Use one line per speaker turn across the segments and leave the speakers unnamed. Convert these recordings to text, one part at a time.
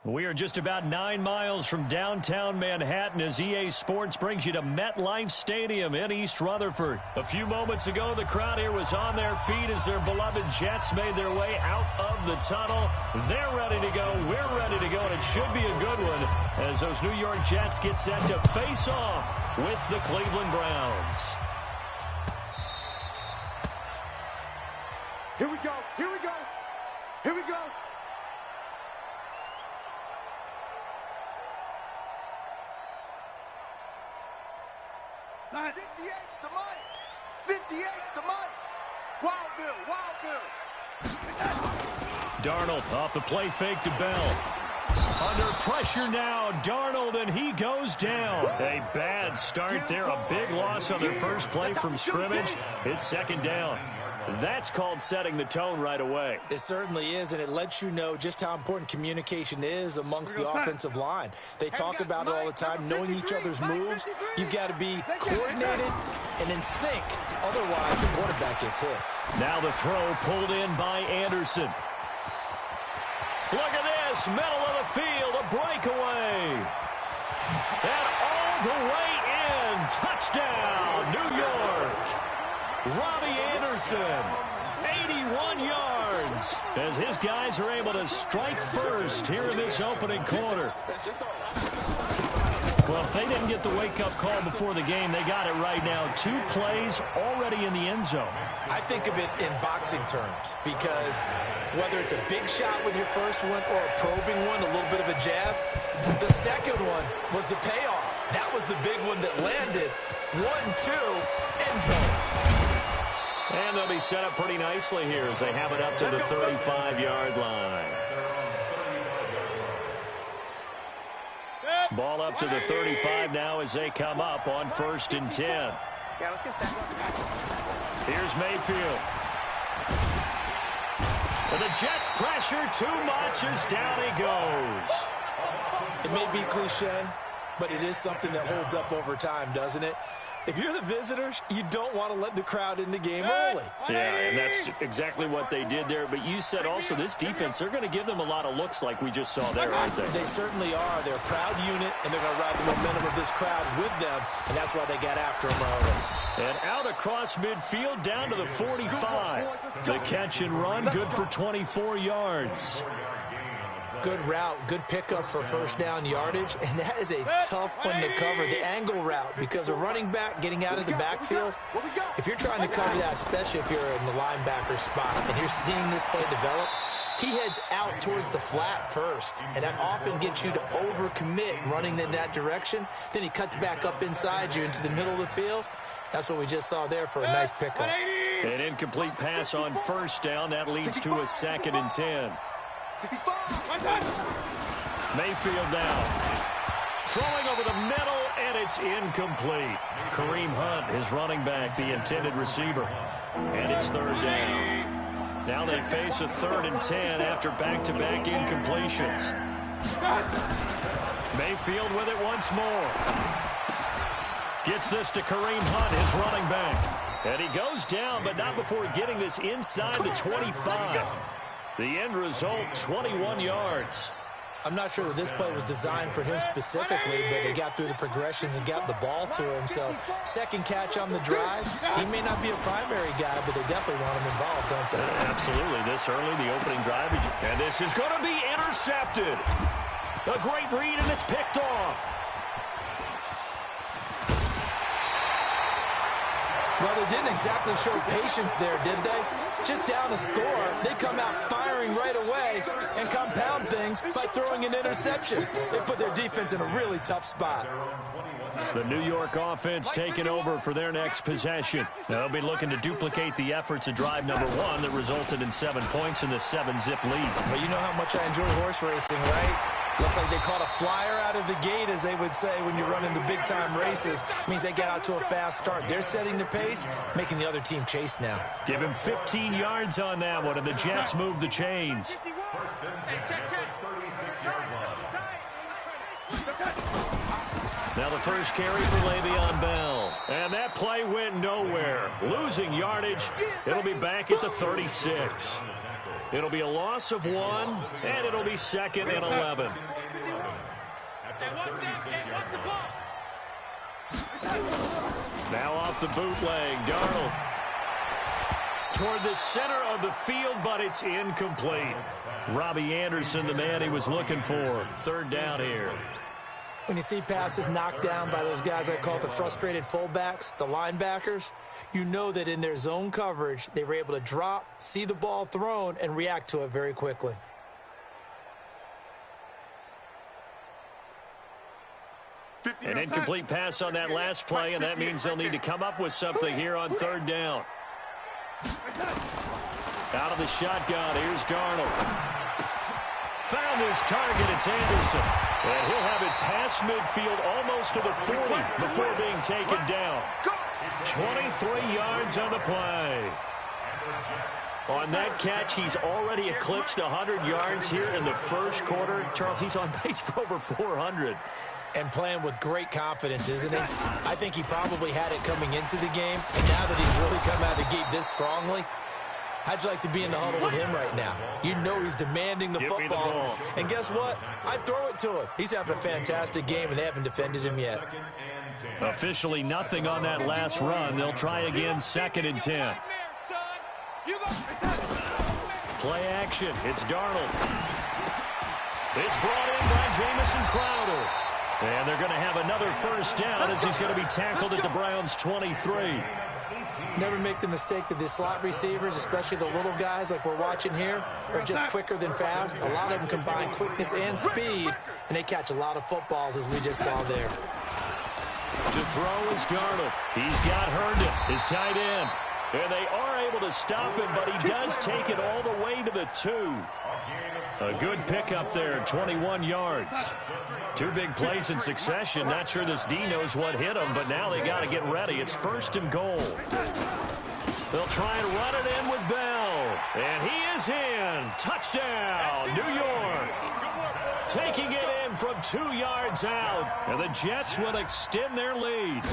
We are just about 9 miles from downtown Manhattan as EA Sports brings you to MetLife Stadium in East Rutherford. A few moments ago, the crowd here was on their feet as their beloved Jets made their way out of the tunnel. They're ready to go. We're ready to go, and it should be a good one as those New York Jets get set to face off with the Cleveland Browns.
Here we go. Here we go. Here we go. Time. 58's the money. 58's the money. Wild Bill.
Darnold off the play fake to Bell. Under pressure now, Darnold, and he goes down. A bad start there. A big loss on their first play from scrimmage. It's second down. That's called setting the tone right away.
It certainly is, and it lets you know just how important communication is amongst the offensive line. They talk about it all the time, knowing each other's moves. You've got to be coordinated and in sync. Otherwise, your quarterback gets hit.
Now the throw pulled in by Anderson. Look at this, middle of the field, a breakaway. And all the way in, touchdown, New York. Robbie Anderson, 81 yards, as his guys are able to strike first here in this opening quarter. Well, if they didn't get the wake-up call before the game, they got it right now. 2 plays already in the end zone.
I think of it in boxing terms because whether it's a big shot with your first one or a probing one, a little bit of a jab, the second one was the payoff. That was the big one that landed. 1-2, end zone.
And they'll be set up pretty nicely here as they have it up to the 35-yard line. Ball up to the 35 now as they come up on 1st and 10.
Yeah, let's get set.
Here's Mayfield. And the Jets pressure too much as down he goes.
It may be cliche, but it is something that holds up over time, doesn't it? If you're the visitors, you don't want to let the crowd in the game early.
Yeah, and that's exactly what they did there. But you said also this defense, they're going to give them a lot of looks like we just saw there, aren't they?
They certainly are. They're a proud unit, and they're going to ride the momentum of this crowd with them, and that's why they got after them early.
And out across midfield down to the 45. The catch and run, good for 24 yards.
Good route, good pickup for first down yardage, and that is a tough one to cover, the angle route, because a running back getting out of the backfield, if you're trying to cover that, especially if you're in the linebacker spot, and you're seeing this play develop, he heads out towards the flat first, and that often gets you to overcommit running in that direction. Then he cuts back up inside you into the middle of the field. That's what we just saw there for a nice pickup.
An incomplete pass on first down. That leads to a 2nd and 10. Mayfield now. Throwing over the middle, and it's incomplete. Kareem Hunt, his running back, the intended receiver. And it's 3rd down. Now they face a 3rd and 10 after back-to-back incompletions. Mayfield with it once more. Gets this to Kareem Hunt, his running back. And he goes down, but not before getting this inside the 25. The end result, 21 yards.
I'm not sure that this play was designed for him specifically, but they got through the progressions and got the ball to him. So, second catch on the drive. He may not be a primary guy, but they definitely want him involved, don't they?
Absolutely. This early, the opening drive. And this is going to be intercepted. A great read, and it's picked off.
Well, they didn't exactly show patience there, did they? Just down a score, they come out firing right away and compound things by throwing an interception. They put their defense in a really tough spot.
The New York offense taking over for their next possession. They'll be looking to duplicate the efforts of drive number 1 that resulted in 7 points in the 7-zip lead.
Well, you know how much I enjoy horse racing, right? Looks like they caught a flyer out of the gate, as they would say when you're running the big-time races. Means they get out to a fast start. They're setting the pace, making the other team chase now.
Give him 15 yards on that one, and the Jets move the chains. Now the first carry for Le'Veon Bell. And that play went nowhere. Losing yardage. It'll be back at the 36. It'll be a loss of 1, and it'll be 2nd and 11. Now off the bootleg, Darnold. Toward the center of the field, but it's incomplete. Robbie Anderson, the man he was looking for. 3rd down here.
When you see passes knocked down by those guys I call the frustrated fullbacks, the linebackers, you know that in their zone coverage, they were able to drop, see the ball thrown, and react to it very quickly.
An incomplete pass on that last play, and that means they'll need to come up with something here on 3rd down. Out of the shotgun, here's Darnold. Found his target, it's Anderson. And he'll have it past midfield, almost to the 40 before being taken down. 23 yards on the play. On that catch, he's already eclipsed 100 yards here in the first quarter. Charles, he's on pace for over 400.
And playing with great confidence, isn't he? I think he probably had it coming into the game, and now that he's really come out of the gate this strongly, how'd you like to be in the huddle with him right now? You know he's demanding the football. And guess what? I'd throw it to him. He's having a fantastic game, and they haven't defended him yet.
Officially nothing on that last run. They'll try again, 2nd and 10. Play action. It's Darnold. It's brought in by Jamison Crowder. And they're going to have another 1st down as he's going to be tackled at the Browns' 23.
Never make the mistake that the slot receivers, especially the little guys like we're watching here, are just quicker than fast. A lot of them combine quickness and speed, and they catch a lot of footballs, as we just saw there.
To throw is Darnold. He's got Herndon, his tight end. And they are able to stop him, but he does take it all the way to the 2. A good pickup there, 21 yards. 2 big plays in succession. Not sure this D knows what hit him, but now they got to get ready. It's 1st and goal. They'll try and run it in with Bell. And he is in. Touchdown, New York. Taking it in from 2 yards out. And the Jets will extend their lead.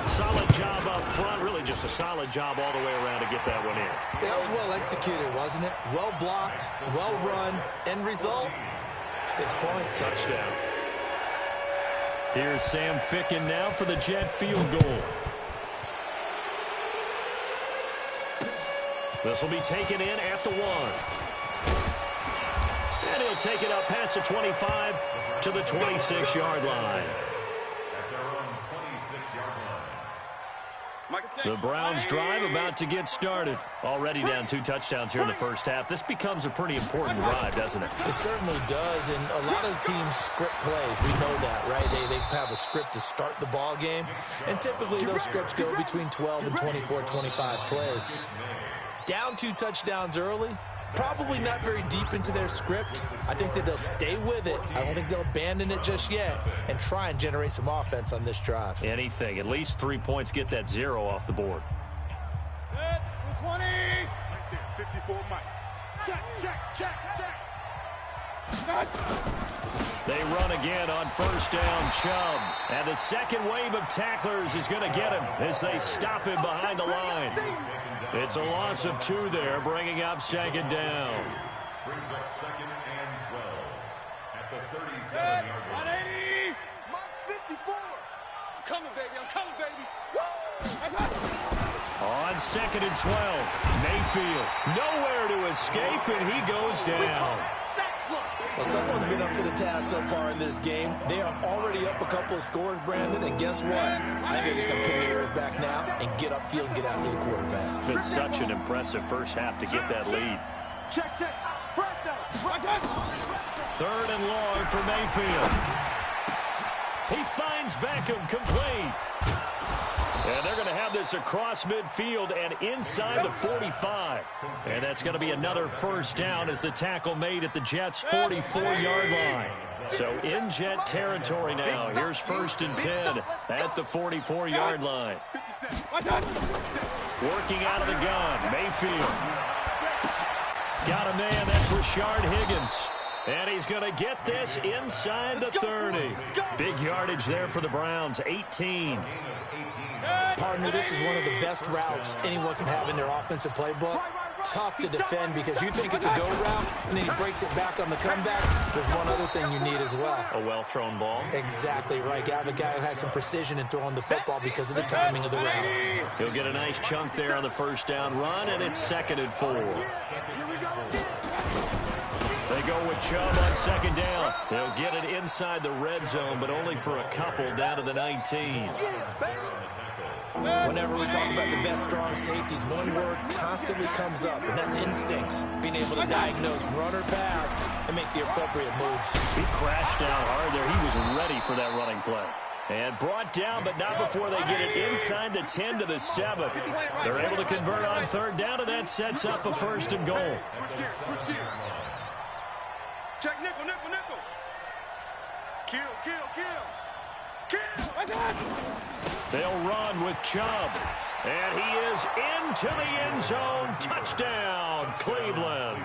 Solid job up front. Really just a solid job all the way around to get that one in.
That was well executed, wasn't it? Well blocked, well run. End result, 6 points.
Touchdown. Here's Sam Ficken now for the Jet field goal. This will be taken in at the 1. And he'll take it up past the 25 to the 26-yard line. The Browns drive about to get started. Already down 2 touchdowns here in the first half. This becomes a pretty important drive, doesn't it?
It certainly does, and a lot of teams script plays. We know that, right? They have a script to start the ball game, and typically those scripts go between 12 and 24, 25 plays. Down 2 touchdowns early, probably not very deep into their script. I think that they'll stay with it. I don't think they'll abandon it just yet and try and generate some offense on this drive.
Anything. At least 3 points, get that 0 off the board.
20. 54 Mike. Check.
They run again on 1st down, Chubb. And the second wave of tacklers is going to get him as they stop him behind the line. It's a loss of 2 there, bringing up 2nd down.
Brings up 2nd and 12 at the 37-yard line.
Mike 54. I'm coming, baby. Woo!
On 2nd and 12, Mayfield nowhere to escape, and he goes down.
Well, someone's been up to the task so far in this game. They are already up a couple of scores, Brandon, and guess what? I think they're just going to pin their ears back now and get upfield and get after the quarterback.
Been such an impressive first half to get that lead.
Check. First down.
3rd and long for Mayfield. He finds Beckham complete. And they're going to have this across midfield and inside the 45. And that's going to be another 1st down as the tackle made at the Jets' 44-yard line. So in Jet territory now. Here's 1st and 10 at the 44-yard line. Working out of the gun, Mayfield. Got a man, that's Rashard Higgins. And he's going to get this inside the 30. Big yardage there for the Browns, 18.
Partner, this is one of the best routes anyone can have in their offensive playbook. tough to defend because you think it's a go route, and then he breaks it back on the comeback. There's one other thing you need as well.
A well-thrown ball.
Exactly right. You have a guy who has some precision in throwing the football because of the timing of the route.
He'll get a nice chunk there on the first down run, and it's 2nd and 4. They go with Chubb on 2nd down. They'll get it inside the red zone, but only for a couple down to the 19.
Whenever we talk about the best strong safeties, one word constantly comes up, and that's instincts. Being able to diagnose run or pass and make the appropriate moves.
He crashed down hard there. He was ready for that running play. And brought down, but not before they get it inside the 10 to the 7. They're able to convert on 3rd down, and that sets up a 1st and goal.
Switch gears. Check nickel, nickel, nickel. Kill.
They'll run with Chubb. And he is into the end zone. Touchdown, Cleveland.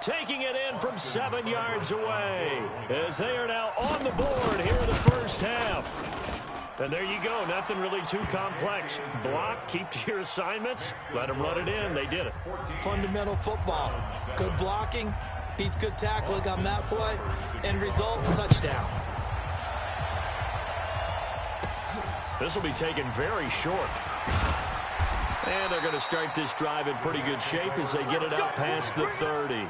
Taking it in from 7 yards away as they are now on the board here in the first half. And there you go. Nothing really too complex. Block, keep to your assignments, let them run it in. They did it.
Fundamental football. Good blocking beats good tackling on that play. End result, touchdown.
This will be taken very short. And they're going to start this drive in pretty good shape as they get it out past the 30.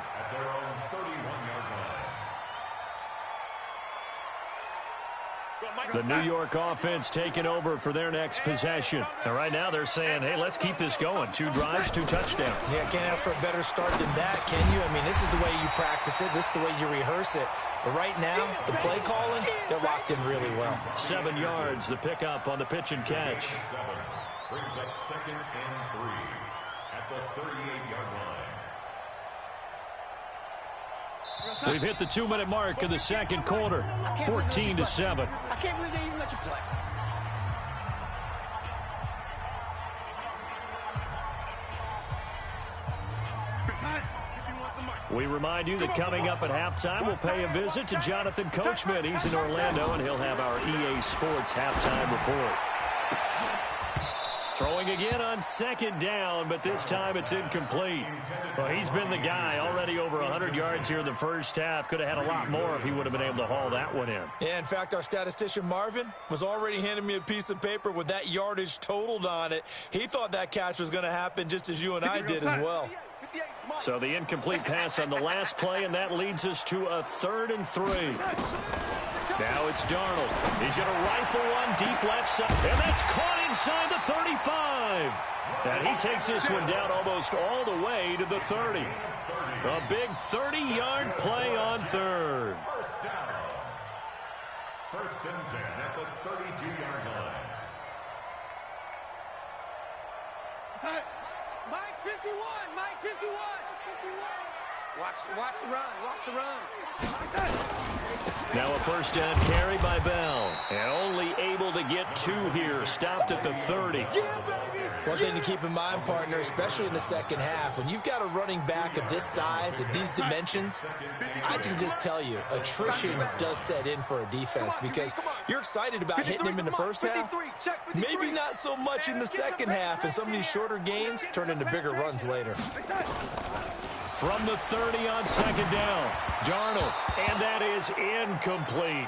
The New York offense taking over for their next possession. And right now they're saying, hey, let's keep this going. 2 drives, 2 touchdowns.
Yeah, can't ask for a better start than that, can you? I mean, this is the way you practice it. This is the way you rehearse it. But right now, the play calling, they're locked in really well.
7 yards, the pickup on the pitch and catch.
Brings up 2nd and 3 at the 38-yard line.
We've hit the 2-minute mark of the 2nd quarter, 14 to 7.
I can't believe they even let you play.
We remind you that coming up at halftime, we'll pay a visit to Jonathan Coachman. He's in Orlando, and he'll have our EA Sports halftime report. Throwing again on 2nd down, but this time it's incomplete. Well, he's been the guy. Already over 100 yards here in the first half. Could have had a lot more if he would have been able to haul that one in.
Yeah, in fact, our statistician Marvin was already handing me a piece of paper with that yardage totaled on it. He thought that catch was going to happen just as you and I did as well.
So the incomplete pass on the last play, and that leads us to a 3rd and 3. Now it's Darnold. He's going to rifle one deep left side, and that's caught inside the 35. And he takes this one down almost all the way to the 30. A big 30-yard play on 3rd.
First down. 1st and 10 at the 32-yard line.
Mike 51, Mike 51. Watch the run.
Now a 1st down carry by Bell. And only able to get 2 here. Stopped at the 30.
One thing to keep in mind, partner, especially in the second half, when you've got a running back of this size, of these dimensions, I can just tell you, attrition does set in for a defense because you're excited about hitting him in the first half. Maybe not so much in the second half, and some of these shorter gains turn into bigger runs later.
From the 30 on 2nd down, Darnold, and that is incomplete.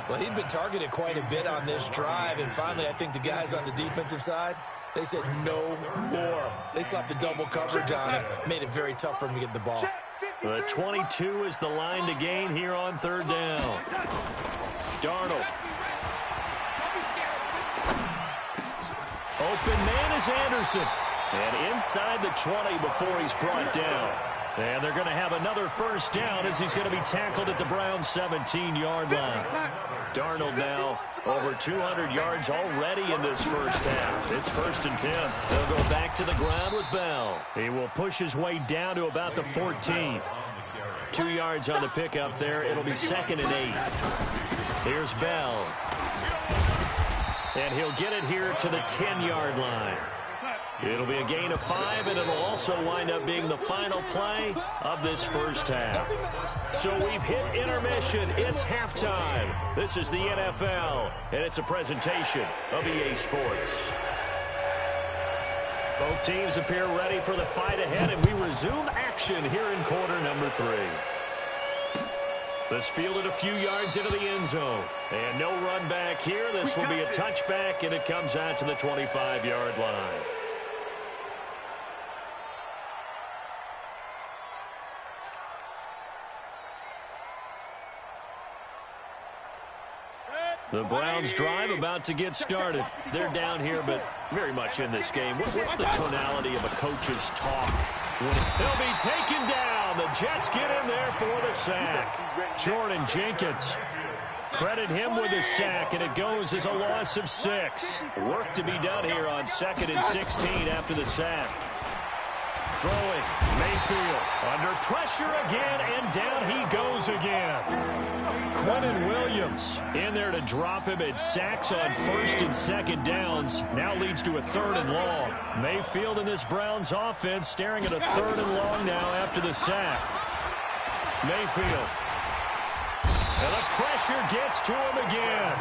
Well, he'd been targeted quite a bit on this drive, and finally I think the guys on the defensive side, they said no more. They slapped the double coverage on it, made it very tough for him to get the ball.
The 22 is the line to gain here on 3rd down. Darnold. Open man is Anderson. And inside the 20 before he's brought down. And they're going to have another 1st down as he's going to be tackled at the Browns' 17-yard line. Darnold now over 200 yards already in this first half. It's 1st and 10. They'll go back to the ground with Bell. He will push his way down to about the 14. 2 yards on the pickup there. It'll be 2nd and 8. Here's Bell. And he'll get it here to the 10-yard line. It'll be a gain of 5, and it'll also wind up being the final play of this first half. So we've hit intermission. It's halftime. This is the NFL, and it's a presentation of EA Sports. Both teams appear ready for the fight ahead, and we resume action here in quarter number 3. This fielded a few yards into the end zone. And no run back here. This will be a touchback, and it comes out to the 25-yard line. The Browns drive about to get started. They're down here, but very much in this game. What's the tonality of a coach's talk? They'll be taken down. The Jets get in there for the sack. Jordan Jenkins. Credit him with a sack, and it goes as a loss of 6. Work to be done here on 2nd and 16 after the sack. Throwing. Mayfield under pressure again, and down he goes again. Quentin Williams in there to drop him. It sacks on 1st and 2nd downs. Now leads to a 3rd and long. Mayfield in this Browns offense staring at a 3rd and long now after the sack. Mayfield. And the pressure gets to him again.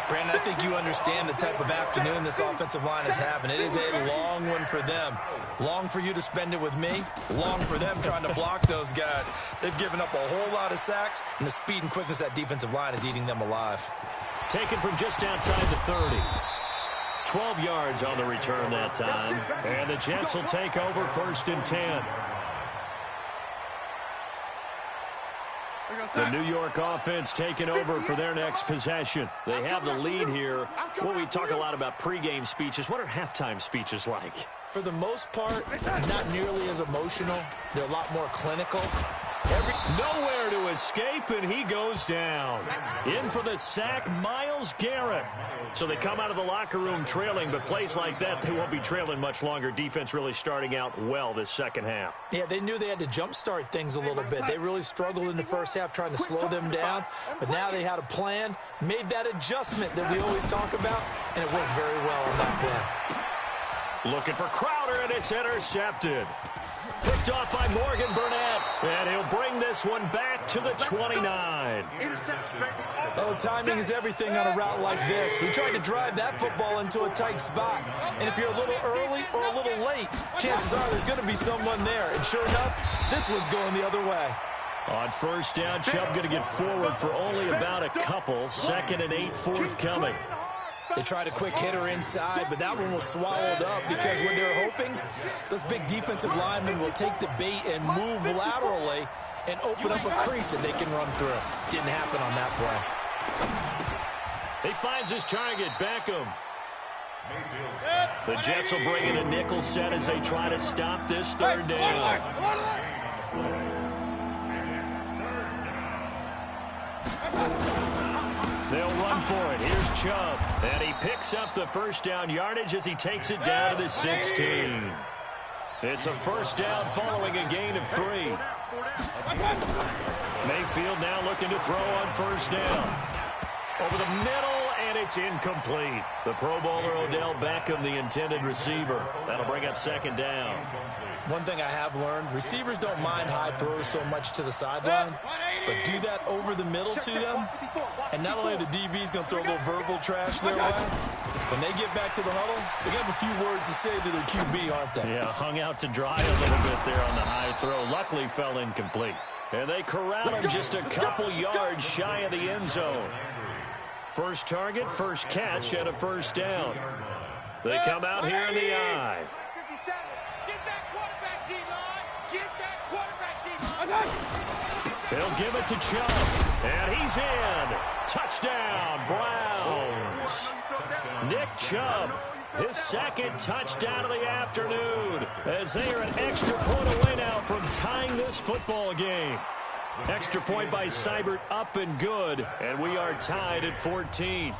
Brandon, I think you understand the type of afternoon this offensive line is having. It is a long one for them. Long for you to spend it with me. Long for them trying to block those guys. They've given up a whole lot of sacks, and the speed and quickness of that defensive line is eating them alive.
Taken from just outside the 30. 12 yards on the return that time. And the Jets will take over 1st and 10. The New York offense taking over for their next possession. They have the lead here. Well, we talk a lot about pregame speeches. What are halftime speeches like?
For the most part, not nearly as emotional. They're a lot more clinical.
Nowhere to escape, and he goes down. In for the sack, Myles Garrett. So they come out of the locker room trailing, but plays like that, they won't be trailing much longer. Defense really starting out well this second half.
Yeah, they knew they had to jumpstart things a little bit. They really struggled in the first half trying to slow them down, but now they had a plan, made that adjustment that we always talk about, and it worked very well on that play.
Looking for Crowder, and it's intercepted. Picked off by Morgan Burnett, and he'll bring this one back to the 29.
Oh, timing is everything on a route like this. He tried to drive that football into a tight spot, and if you're a little early or a little late, chances are there's going to be someone there, and sure enough, this one's going the other way.
On 1st down, Chubb going to get forward for only about a couple. 2nd and 8 forthcoming.
They tried a quick hitter inside, but that one was swallowed up because what they're hoping, those big defensive linemen will take the bait and move laterally and open up a crease that they can run through. Didn't happen on that play.
He finds his target, Beckham. The Jets will bring in a nickel set as they try to stop this 3rd down. They'll run for it. Here's Chubb. And he picks up the 1st down yardage as he takes it down to the 16. It's a 1st down following a gain of 3. Mayfield now looking to throw on 1st down. Over the middle, and it's incomplete. The Pro Bowler Odell Beckham, the intended receiver. That'll bring up 2nd down.
One thing I have learned, receivers don't mind high throws so much to the sideline, but do that over the middle to them, and not only are the DBs going to throw a little verbal trash their way, when they get back to the huddle, they're going to have a few words to say to their QB, aren't they?
Yeah, hung out to dry a little bit there on the high throw. Luckily fell incomplete. And they corral him just a couple yards shy of the end zone. First target, 1st catch, and a 1st down. They come out here in the eye. He'll give it to Chubb, and he's in. Touchdown, Browns. Nick Chubb, his 2nd touchdown of the afternoon, as they are an extra point away now from tying this football game. Extra point by Seibert up and good, and we are tied at 14.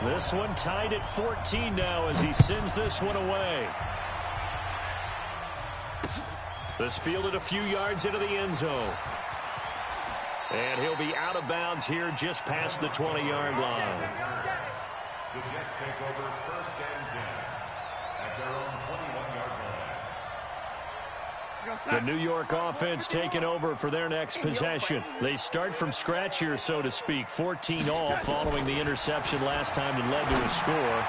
This one tied at 14 now as he sends this one away. This fielded a few yards into the end zone. And he'll be out of bounds here just past the 20-yard line.
The Jets take over 1st and 10 at their own 21-yard line.
1
The New York offense taking over for their next possession. They start from scratch here, so to speak. 14 all following the interception last time that led to a score.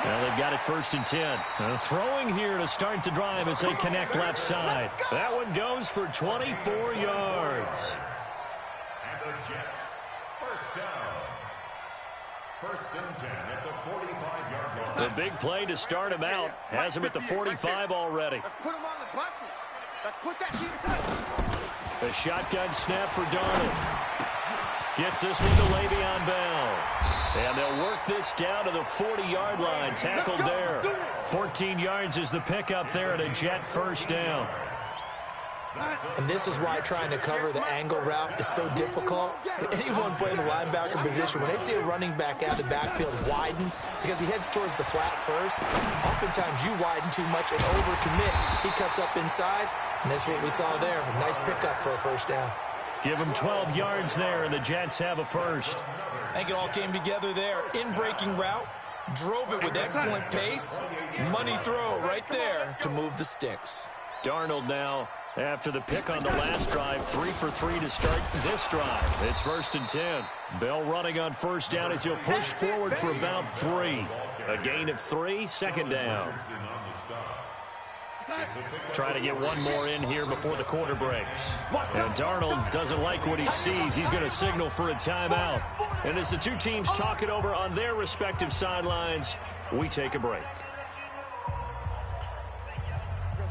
Now they've got it 1st and 10. Throwing here to start the drive as they connect left side. That one goes for 24 yards.
And the Jets, first down. 1st and 10 at the 45-yard line.
The big play to start him out. Has him at the 45 already.
Let's put him on the buses. Let's put that team.
The shotgun snap for Darnold. Gets this one to Le'Veon Bell. And they'll work this down to the 40-yard line. Tackled there. 14 yards is the pickup there at a Jet first down.
And this is why trying to cover the angle route is so difficult. Anyone playing the linebacker position, when they see a running back out of the backfield widen, because he heads towards the flat first, oftentimes you widen too much and overcommit. He cuts up inside, and that's what we saw there. A nice pickup for a first down.
Give him 12 yards there, and the Jets have a first.
I think it all came together there. In-breaking route, drove it with excellent pace. Money throw right there to move the sticks.
Darnold now, after the pick on the last drive, 3 for 3 to start this drive. It's 1st and 10. Bell running on first down as he'll push forward for about 3. A gain of 3, 2nd down. Try to get one more in here before the quarter breaks. And Darnold doesn't like what he sees. He's going to signal for a timeout. And as the two teams talk it over on their respective sidelines, we take a break.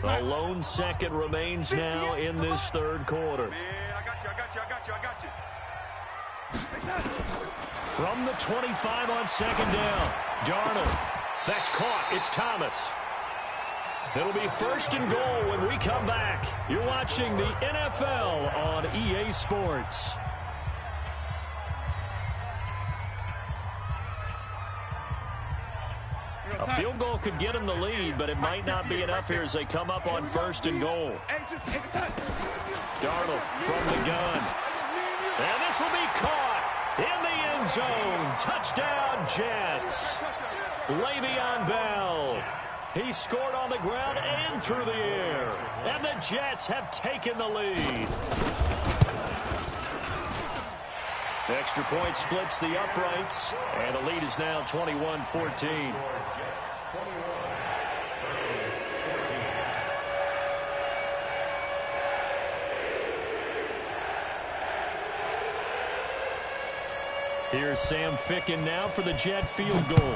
The lone second remains now in this 3rd quarter.
I got you.
From the 25 on 2nd down, Darnold. That's caught. It's Thomas. It'll be 1st and goal when we come back. You're watching the NFL on EA Sports. A field goal could get them the lead, but it might not be enough here as they come up on 1st and goal. Darnold from the gun. And this will be caught in the end zone. Touchdown, Jets. Le'Veon Bell. He scored on the ground and through the air. And the Jets have taken the lead. Extra point splits the uprights. And the lead is now 21-14. Here's Sam Ficken now for the Jet field goal.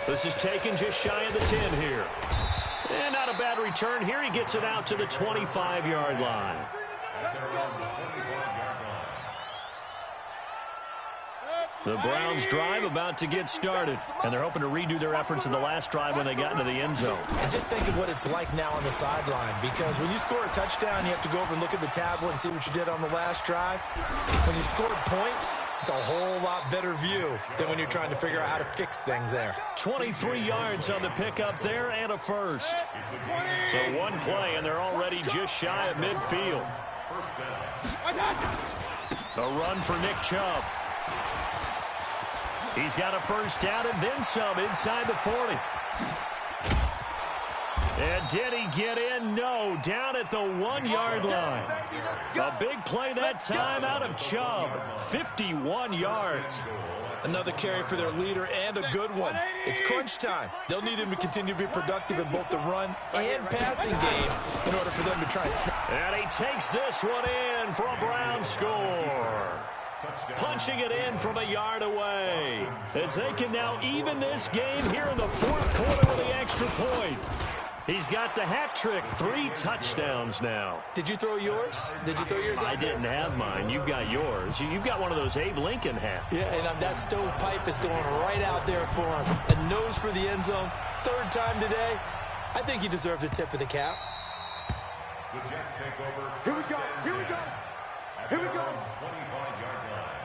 This is taken just shy of the 10 here. And not a bad return here. He gets it out to the 25-yard line. The Browns drive about to get started. And they're hoping to redo their efforts in the last drive when they got into the end zone.
And just think of what it's like now on the sideline. Because when you score a touchdown, you have to go over and look at the tablet and see what you did on the last drive. When you scored points, it's a whole lot better view than when you're trying to figure out how to fix things there.
23 yards on the pickup there and a first. So one play, and they're already just shy of midfield. A run for Nick Chubb. He's got a first down and then some inside the 40. And did he get in? No, down at the 1-yard line. A big play that time out of Chubb. 51 yards.
Another carry for their leader and a good one. It's crunch time. They'll need him to continue to be productive in both the run and passing game in order for them to try and snap.
And he takes this one in for a Brown score. Punching it in from a yard away. As they can now even this game here in the 4th quarter with the extra point. He's got the hat trick. 3 touchdowns now.
Did you throw yours? Did you throw yours out
I
there?
didn't have mine. You've got yours. You've got one of those Abe Lincoln hats.
Yeah, and that stovepipe is going right out there for him. A nose for the end zone. 3rd time today. I think he deserves a tip of the cap.
The Jets take over.
Here we go. Here we go. Here we go.
25-yard line.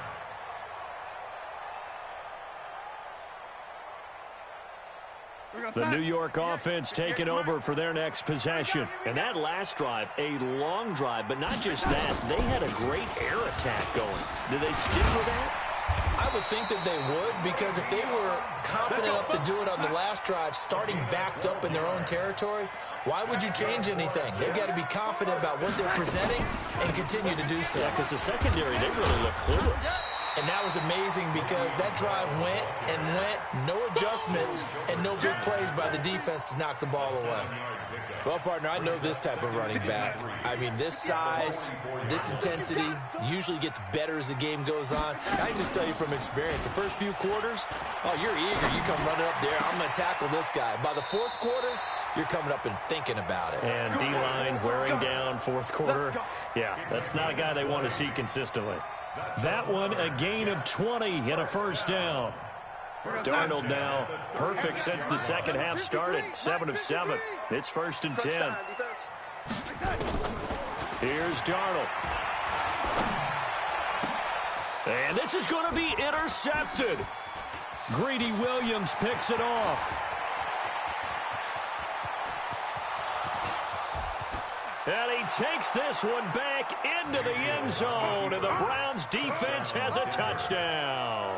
The New York offense taking over for their next possession. And that last drive, a long drive, but not just that. They had a great air attack going. Did they stick with that?
I
would think that they would, because if they were confident enough to do it on the last drive, starting backed up in their own territory, why would you change anything? They've got to be confident about what they're presenting and continue to do so.
Yeah, because the secondary, they really look clueless.
And that was amazing because that drive went and went, no adjustments, and no big plays by the defense to knock the ball away. Well, partner, I know this type of running back. I mean, this size, this intensity usually gets better as the game goes on. I can just tell you from experience, the first few quarters, oh, you're eager. You come running up there, I'm going to tackle this guy. By the fourth quarter, you're coming up and thinking about it.
And D-line wearing down fourth quarter. Yeah, that's not a guy they want to see consistently. That one, a gain of 20 and a first down. Darnold now perfect since the second half started. 7 of 7. It's 1st and 10. Here's Darnold. And this is going to be intercepted. Greedy Williams picks it off. And he takes this one back into the end zone, and the Browns defense has a touchdown.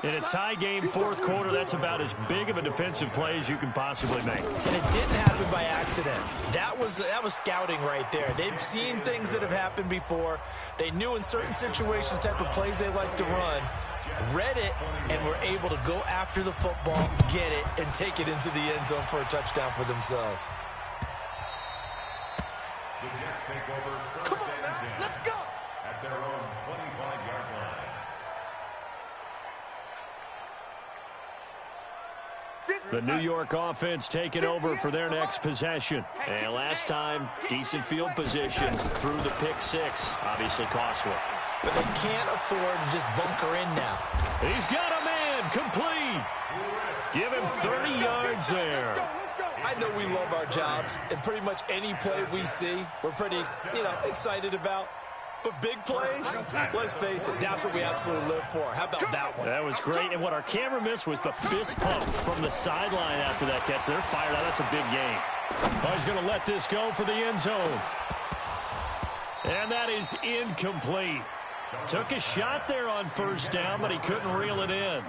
In a tie game, fourth quarter, that's about as big of a defensive play as you can possibly make.
And it didn't happen by accident. That was scouting right there. They've seen things that have happened before. They knew in certain situations the type of plays they like to run, read it, and were able to go after the football, get it, and take it into the end zone for a touchdown for themselves.
The Jets take over first and 10
Let's go.
at their own 25-yard line.
The New York offense taking over for their next possession. And last time, decent field position through the pick six. Obviously costly.
But they can't afford to just bunker in now.
He's got a man complete. Give him 30 yards there.
I know we love our jobs, and pretty much any play we see, we're pretty, excited about. But big plays, let's face it, that's what we absolutely live for. How about that one?
That was great, and what our camera missed was the fist pump from the sideline after that catch. They're fired out. That's a big game. Oh, he's going to let this go for the end zone. And that is incomplete. Took a shot there on first down, but he couldn't reel it in.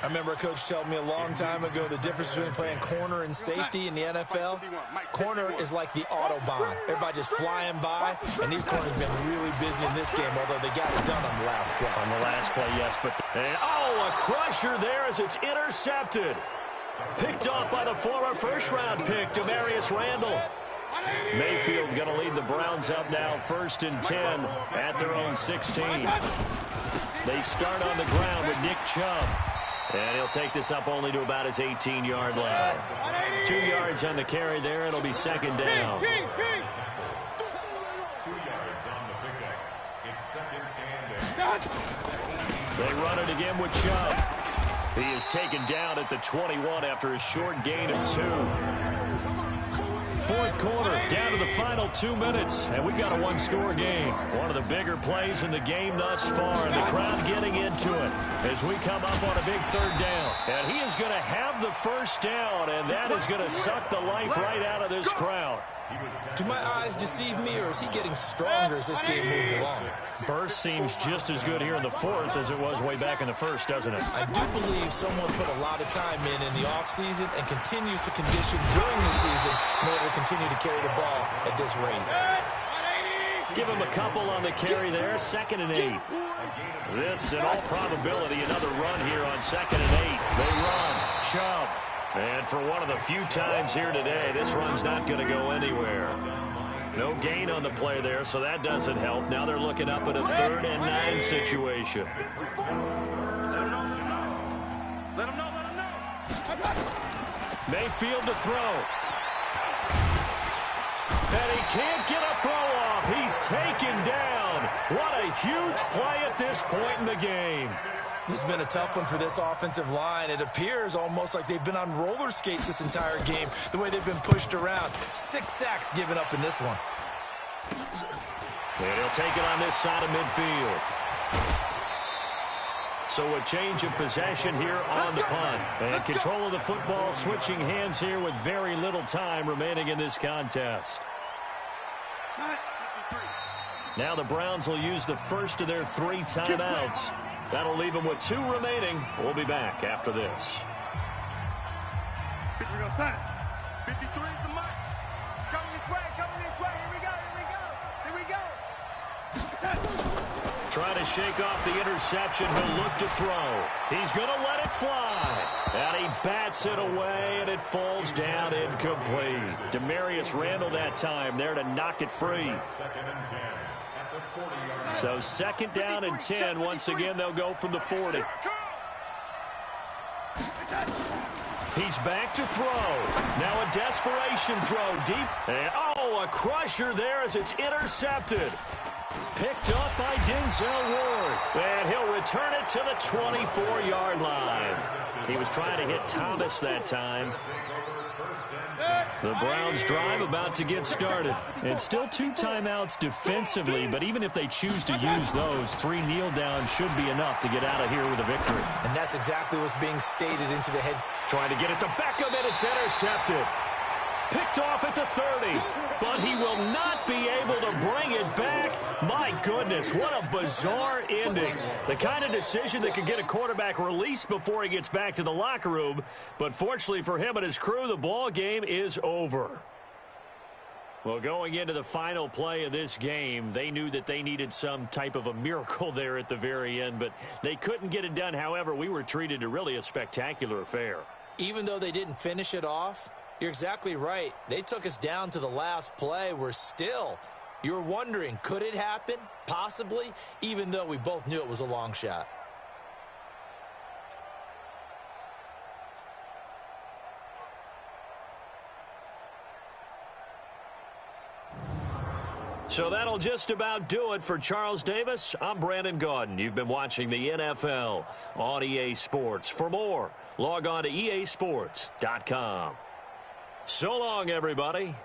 I remember a coach telling me a long time ago the difference between playing corner and safety in the NFL. Corner is like the Autobahn. Everybody just flying by, and these corners have been really busy in this game, although they got it done on the last play.
On the last play, yes, but... a crusher there as it's intercepted. Picked off by the former first-round pick, Demarius Randall. Mayfield going to lead the Browns up now, 1st and 10 at their own 16. They start on the ground with Nick Chubb. And he'll take this up only to about his 18-yard line. 2 yards on the carry there. It'll be 2nd down.
2 yards on the pickup. It's 2nd and 8.
They run it again with Chubb. He is taken down at the 21 after a short gain of 2. Fourth quarter, down to the final 2 minutes, and we've got a one-score game. One of the bigger plays in the game thus far, and the crowd getting into it as we come up on a big 3rd down. And he is going to have the first down, and that is going to suck the life right out of this crowd.
Do my eyes deceive me, or is he getting stronger as this game moves along?
Burst seems just as good here in the 4th as it was way back in the 1st, doesn't it?
I do believe someone put a lot of time in the offseason and continues to condition during the season in order to continue to carry the ball at this rate.
Give him a couple on the carry there, 2nd and 8. This, in all probability, another run here on 2nd and 8. They run. Chubb. And for one of the few times here today, this run's not going to go anywhere. No gain on the play there, so that doesn't help. Now they're looking up at a 3rd and 9 situation.
Let him know.
Mayfield to throw. And he can't get a throw off. He's taken down. What a huge play at this point in the game.
This has been a tough one for this offensive line. It appears almost like they've been on roller skates this entire game, the way they've been pushed around. 6 sacks given up in this one.
And he'll take it on this side of midfield. So a change of possession here on the punt. And control of the football switching hands here with very little time remaining in this contest. Now the Browns will use the first of their 3 timeouts. That'll leave them with 2 remaining. We'll be back after this.
53 is the mark. It's coming this way, Here we go.
Trying to shake off the interception. He'll look to throw. He's going to let it fly. And he bats it away, and it falls down incomplete. Demarius Randall that time there to knock it free. So 2nd down and 10. Once again, they'll go from the 40. He's back to throw. Now a desperation throw deep. And, a crusher there as it's intercepted. Picked up by Denzel Ward. And he'll return it to the 24-yard line. He was trying to hit Thomas that time. The Browns drive about to get started. And still 2 timeouts defensively, but even if they choose to use those, 3 kneel downs should be enough to get out of here with a victory.
And that's exactly what's being stated into the head.
Trying to get it to Beckham, and it's intercepted. Picked off at the 30, but he will not be able to bring it back. My goodness, what a bizarre ending. The kind of decision that could get a quarterback released before he gets back to the locker room. But fortunately for him and his crew, the ball game is over. Well, going into the final play of this game, they knew that they needed some type of a miracle there at the very end, but they couldn't get it done. However, we were treated to really a spectacular affair.
Even though they didn't finish it off, you're exactly right. They took us down to the last play. You were wondering, could it happen? Possibly, even though we both knew it was a long shot.
So that'll just about do it for Charles Davis. I'm Brandon Gaudin. You've been watching the NFL on EA Sports. For more, log on to easports.com. So long, everybody.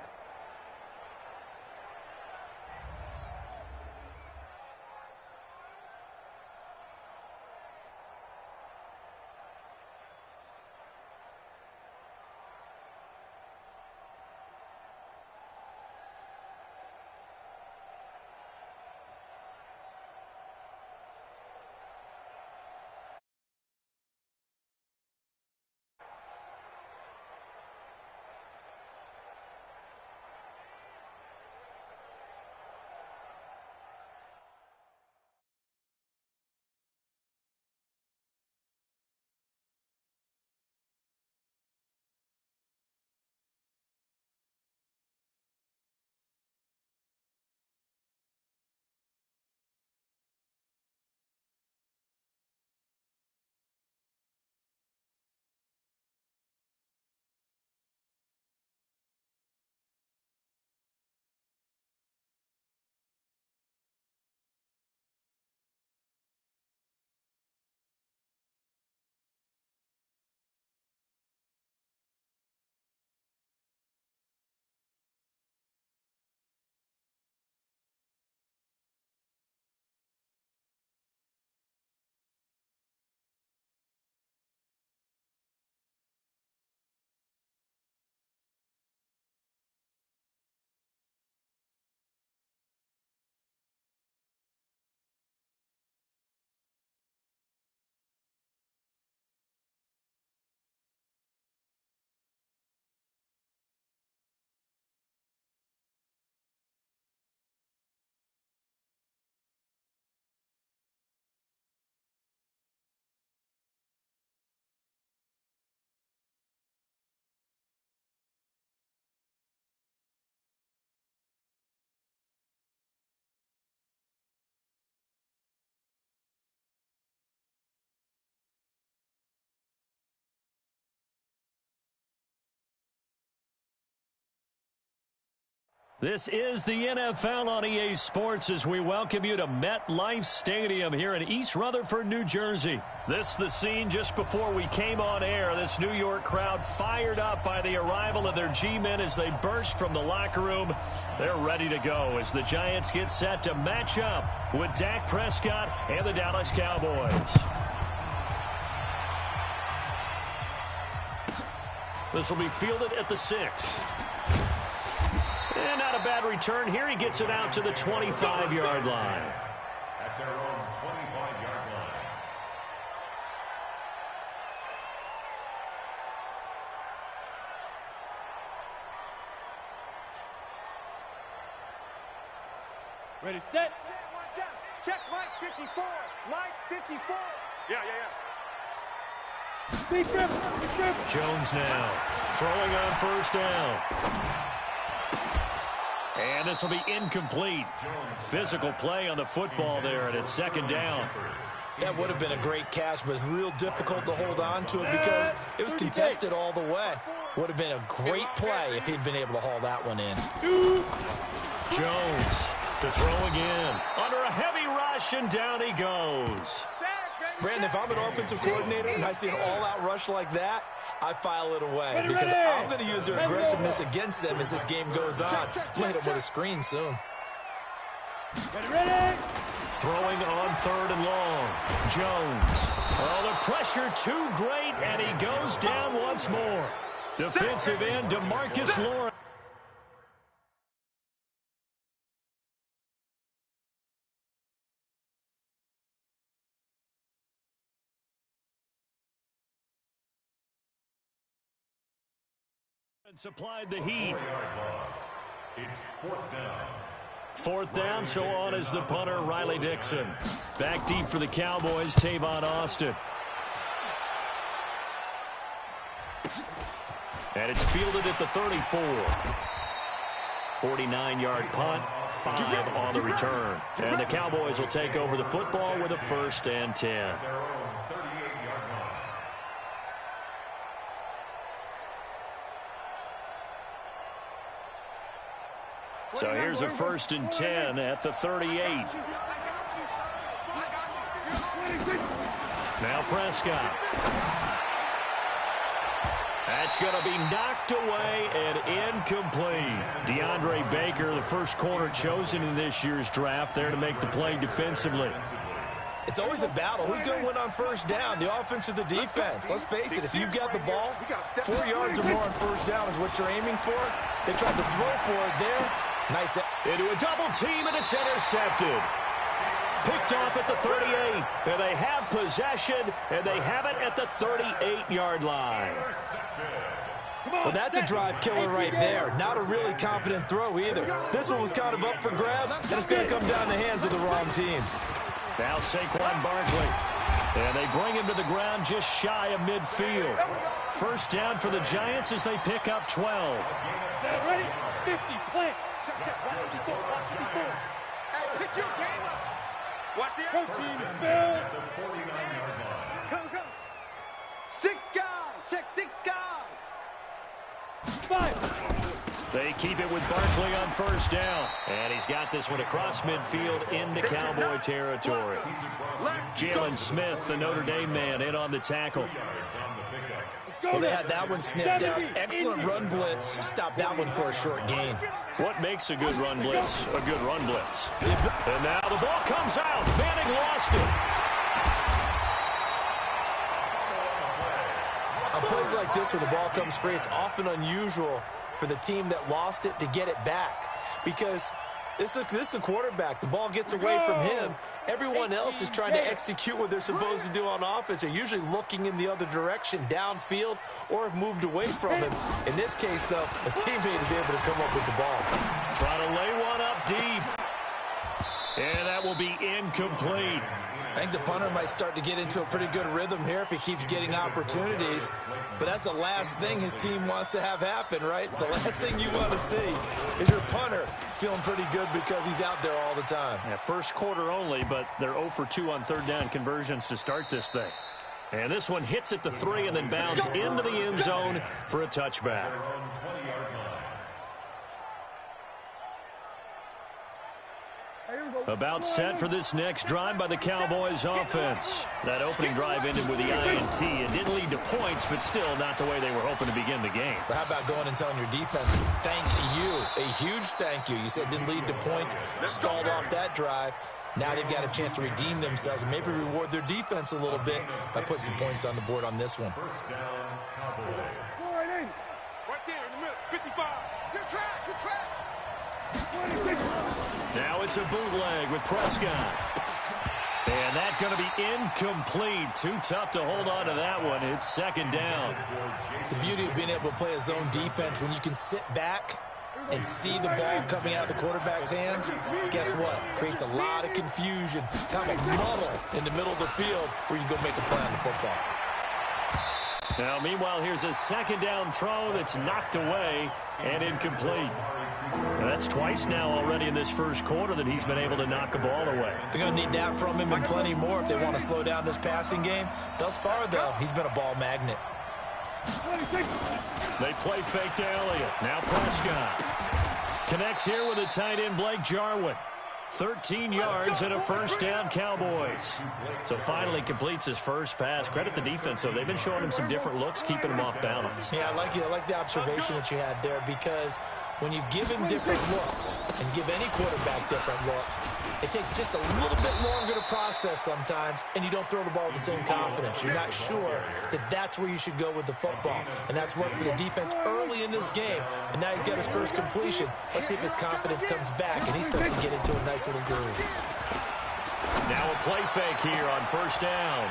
This is the NFL on EA Sports as we welcome you to MetLife Stadium here in East Rutherford, New Jersey. This the scene just before we came on air. This New York crowd fired up by the arrival of their G-men as they burst from the locker room. They're ready to go as the Giants get set to match up with Dak Prescott and the Dallas Cowboys. This will be fielded at the 6. And not a bad return here. He gets it out to the 25-yard line.
At their own 25-yard line.
Ready, set.
Check Mike 54. Mike 54. Yeah.
Deep grip.
Jones now throwing on first down. And this will be incomplete. Physical play on the football there, and it's second down.
That would have been a great catch, but it's real difficult to hold on to it because it was contested all the way. Would have been a great play if he'd been able to haul that one in.
Jones to throw again. Under a heavy rush, and down he goes.
Brandon, if I'm an offensive coordinator and I see an all-out rush like that, I file it away because I'm going to use their aggressiveness against them as this game goes on. We'll hit them with a screen soon.
Ready.
Throwing on third and long. Jones. Oh, the pressure too great, and he goes down once more. Defensive end, DeMarcus Lawrence. Supplied the heat.
It's fourth down.
Fourth down, so on is the punter, Riley Dixon. Back deep for the Cowboys, Tavon Austin. And it's fielded at the 34. 49-yard punt, 5 on the return. And the Cowboys will take over the football with a 1st and 10. So here's a 1st and 10 at the 38. Now Prescott. That's going to be knocked away and incomplete. DeAndre Baker, the first corner chosen in this year's draft, there to make the play defensively.
It's always a battle. Who's going to win on first down, the offense or the defense? Let's face it, if you've got the ball, 4 yards or more on first down is what you're aiming for. They tried to throw for it there. Nice.
Into a double team, and it's intercepted. Picked off at the 38, and they have possession, and they have it at the 38-yard line.
Well, that's a drive killer right there. Not a really confident throw either. This one was kind of up for grabs, and it's going to come down the hands of the wrong team.
Now Saquon Barkley. And they bring him to the ground just shy of midfield. First down for the Giants as they pick up 12.
Ready, 50, plant.
Hey, pick your game up. Watch the
Protein spell.
Come. 6 guys. Check 6 guys.
5.
They keep it with Barkley on first down. And he's got this one across midfield into Cowboy territory. Jalen Smith, the Notre Dame man, in on the tackle.
Well, they had that one sniffed out. Excellent run blitz. Stopped that one for a short gain.
What makes a good run blitz a good run blitz? And now the ball comes out. Manning lost it.
On plays like this where the ball comes free, it's often unusual for the team that lost it to get it back. Because this is a quarterback. The ball gets away from him. Everyone else is trying to execute what they're supposed to do on offense. They're usually looking in the other direction, downfield, or have moved away from him. In this case, though, a teammate is able to come up with the ball.
Trying to lay one up deep. And that will be incomplete.
I think the punter might start to get into a pretty good rhythm here if he keeps getting opportunities. But that's the last thing his team wants to have happen, right? The last thing you want to see is your punter feeling pretty good because he's out there all the time.
Yeah, first quarter only, but they're 0 for 2 on third down conversions to start this thing. And this one hits at the 3 and then bounds into the end zone for a touchback. About set for this next drive by the Cowboys offense. That opening drive ended with the INT. It didn't lead to points, but still not the way they were hoping to begin the game.
But how about going and telling your defense, thank you, a huge thank you. You said it didn't lead to points, stalled off that drive. Now they've got a chance to redeem themselves and maybe reward their defense a little bit by putting some points on the board on this one.
First down, Cowboys.
Right there in the middle. 55. Good track.
It's a bootleg with Prescott. And that's going to be incomplete. Too tough to hold on to that one. It's second down.
The beauty of being able to play a zone defense when you can sit back and see the ball coming out of the quarterback's hands, guess what? Creates a lot of confusion, kind of a muddle in the middle of the field where you can go make a play on the football.
Now, meanwhile, here's a second down throw that's knocked away and incomplete. Now, that's twice now already in this first quarter that he's been able to knock a ball away.
They're going to need that from him and plenty more if they want to slow down this passing game. Thus far, though, he's been a ball magnet.
They play fake to Elliott. Now Prescott connects here with a tight end, Blake Jarwin. 13 yards and a first down, Cowboys. So finally completes his first pass. Credit the defense, though. They've been showing him some different looks, keeping him off balance.
Yeah, I like the observation that you had there, because when you give him different looks and give any quarterback different looks, it takes just a little bit longer to process sometimes, and you don't throw the ball with the same confidence. You're not sure that that's where you should go with the football, and that's worked for the defense early in this game, and now he's got his first completion. Let's see if his confidence comes back, and he starts to get into a nice little groove.
Now a play fake here on first down.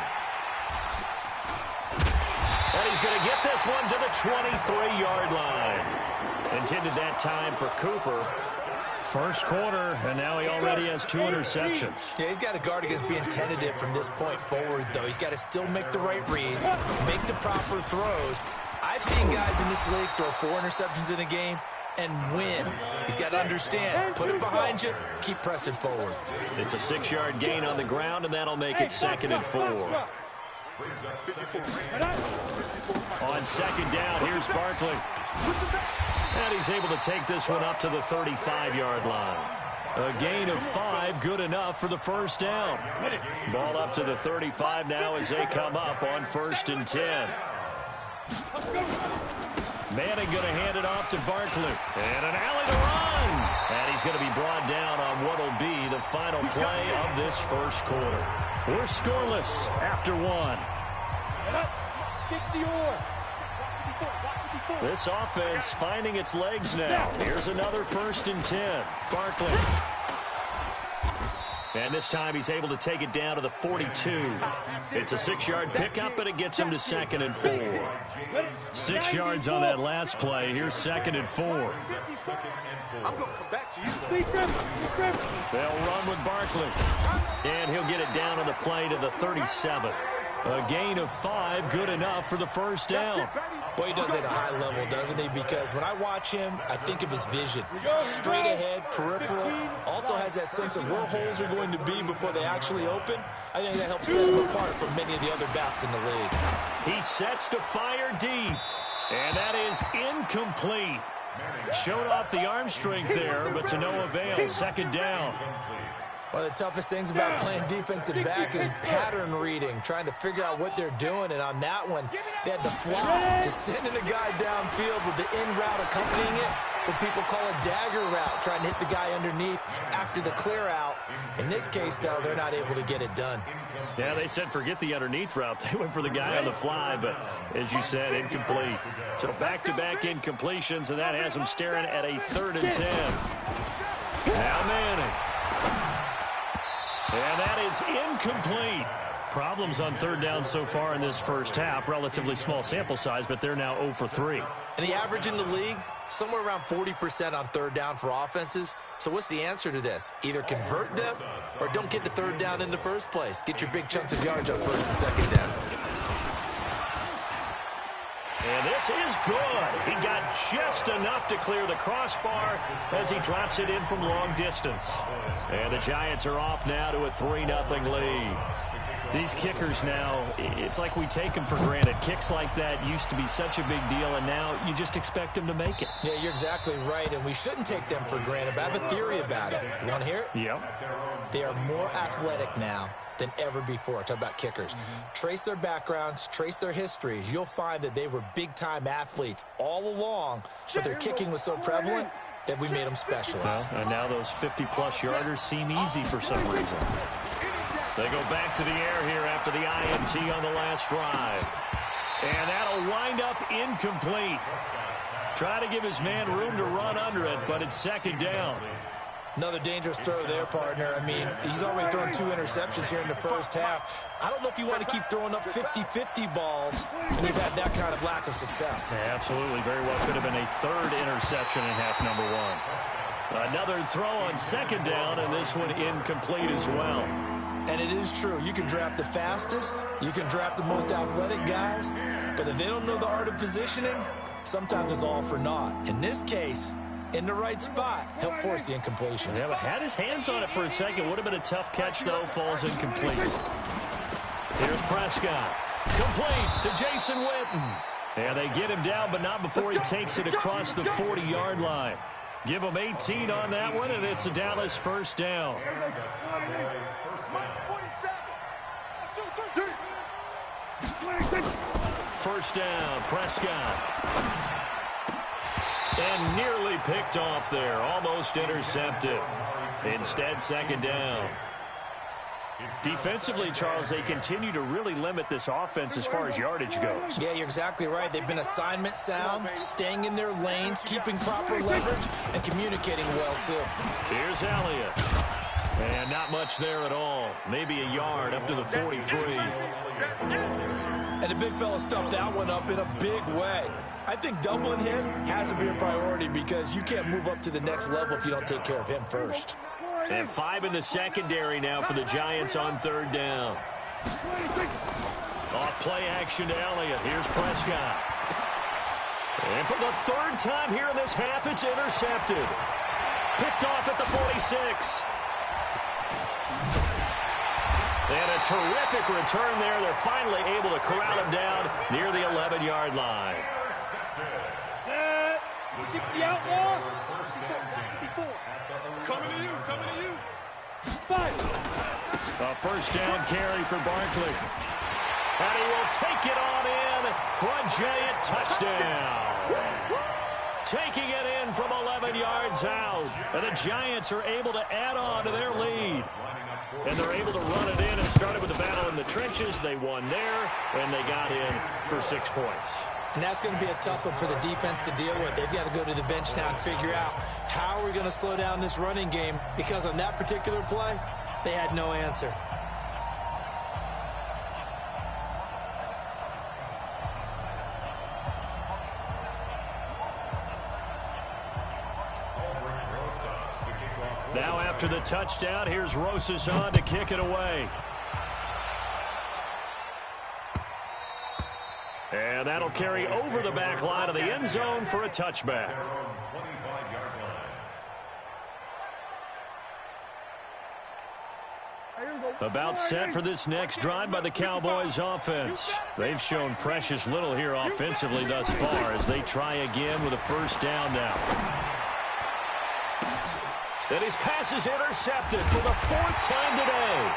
And he's going to get this one to the 23-yard line. Intended that time for Cooper. First quarter, and now he already has 2 interceptions.
Yeah, he's got to guard against being tentative from this point forward, though. He's got to still make the right reads, make the proper throws. I've seen guys in this league throw 4 interceptions in a game and win. He's got to understand, put it behind you, keep pressing forward.
It's a 6-yard gain on the ground, and that'll make it 2nd and 4. On second down, here's Barkley. And he's able to take this one up to the 35-yard line. A gain of 5, good enough for the first down. Ball up to the 35 now as they come up on 1st and 10. Manning going to hand it off to Barkley. And an alley to run. And he's going to be brought down on what will be the final play of this first quarter. We're scoreless after 1. This offense finding its legs now. Here's another 1st and 10. Barkley. And this time he's able to take it down to the 42. It's a 6-yard pickup, but it gets him to 2nd and 4. 6 yards on that last play. Here's 2nd and 4.
I'm going to come back to you.
They'll run with Barkley. And he'll get it down on the play to the 37. A gain of 5, good enough for the first down.
Boy, he does it at a high level, doesn't he? Because when I watch him, I think of his vision. Straight ahead, peripheral. Also has that sense of where holes are going to be before they actually open. I think that helps set him apart from many of the other backs in the league.
He sets to fire deep. And that is incomplete. Showed off the arm strength there, but to no avail. 2nd down.
One of the toughest things about playing defensive back is pattern reading, trying to figure out what they're doing. And on that one, they had to fly, just sending a guy downfield with the in route accompanying it, what people call a dagger route, trying to hit the guy underneath after the clear out. In this case, though, they're not able to get it done.
Yeah, they said forget the underneath route. They went for the guy on the fly, but as you said, incomplete. So back-to-back incompletions, and that has them staring at a 3rd and 10. Now Manning. And that is incomplete. Problems on 3rd down so far in this first half. Relatively small sample size, but they're now 0 for 3.
And the average in the league, somewhere around 40% on 3rd down for offenses. So what's the answer to this? Either convert them or don't get to 3rd down in the first place. Get your big chunks of yards on 1st and 2nd down.
And this is good. He got just enough to clear the crossbar as he drops it in from long distance. And the Giants are off now to a 3-0 lead. These kickers now, it's like we take them for granted. Kicks like that used to be such a big deal, and now you just expect them to make it.
Yeah, you're exactly right, and we shouldn't take them for granted, but I have a theory about it. You want to hear it?
Yep.
They are more athletic now than ever before. Talk about kickers. Trace their backgrounds, trace their histories. You'll find that they were big-time athletes all along, but their kicking was so prevalent that we made them specialists.
Well, and now those 50-plus yarders seem easy for some reason. They go back to the air here after the INT on the last drive. And that'll wind up incomplete. Try to give his man room to run under it, but it's 2nd down.
Another dangerous throw there, partner. I mean, he's already thrown 2 interceptions here in the first half. I don't know if you want to keep throwing up 50-50 balls when you've had that kind of lack of success.
Yeah, absolutely. Very well could have been a 3rd interception in half number 1. Another throw on 2nd down, and this one incomplete as well.
And it is true. You can draft the fastest. You can draft the most athletic guys. But if they don't know the art of positioning, sometimes it's all for naught. In this case, in the right spot, help force the incompletion.
Yeah, but had his hands on it for a second. Would have been a tough catch, though. Falls incomplete. Here's Prescott. Complete to Jason Witten. And they get him down, but not before he takes it across the 40-yard line. Give him 18 on that one, and it's a Dallas first down. First down, Prescott. And nearly picked off there. Almost intercepted. Instead, 2nd down. Defensively, Charles, they continue to really limit this offense as far as yardage goes.
Yeah, you're exactly right. They've been assignment sound, staying in their lanes, keeping proper leverage, and communicating well, too.
Here's Elliott. And not much there at all. Maybe a yard up to the 43.
And the big fella stuffed that one up in a big way. I think doubling him has to be a priority because you can't move up to the next level if you don't take care of him first.
And 5 in the secondary now for the Giants on 3rd down. Off play action to Elliott. Here's Prescott. And for the 3rd time here in this half, it's intercepted. Picked off at the 46. And a terrific return there. They're finally able to corral him down near the 11-yard line.
Set. 60 outlaw.
Coming to you, coming to you.
5.
A first down carry for Barkley. And he will take it on in for a Giant touchdown. Taking it in from 11 yards out. And the Giants are able to add on to their lead. And they're able to run it in. It started with a battle in the trenches. They won there, and they got in for 6 points.
And that's going to be a tough one for the defense to deal with. They've got to go to the bench now and figure out how are we going to slow down this running game, because on that particular play, they had no answer.
Now after the touchdown, here's Rosas on to kick it away. And that'll carry over the back line of the end zone for a touchback. About set for this next drive by the Cowboys offense. They've shown precious little here offensively thus far as they try again with a first down now. And his pass is intercepted for the 4th time today.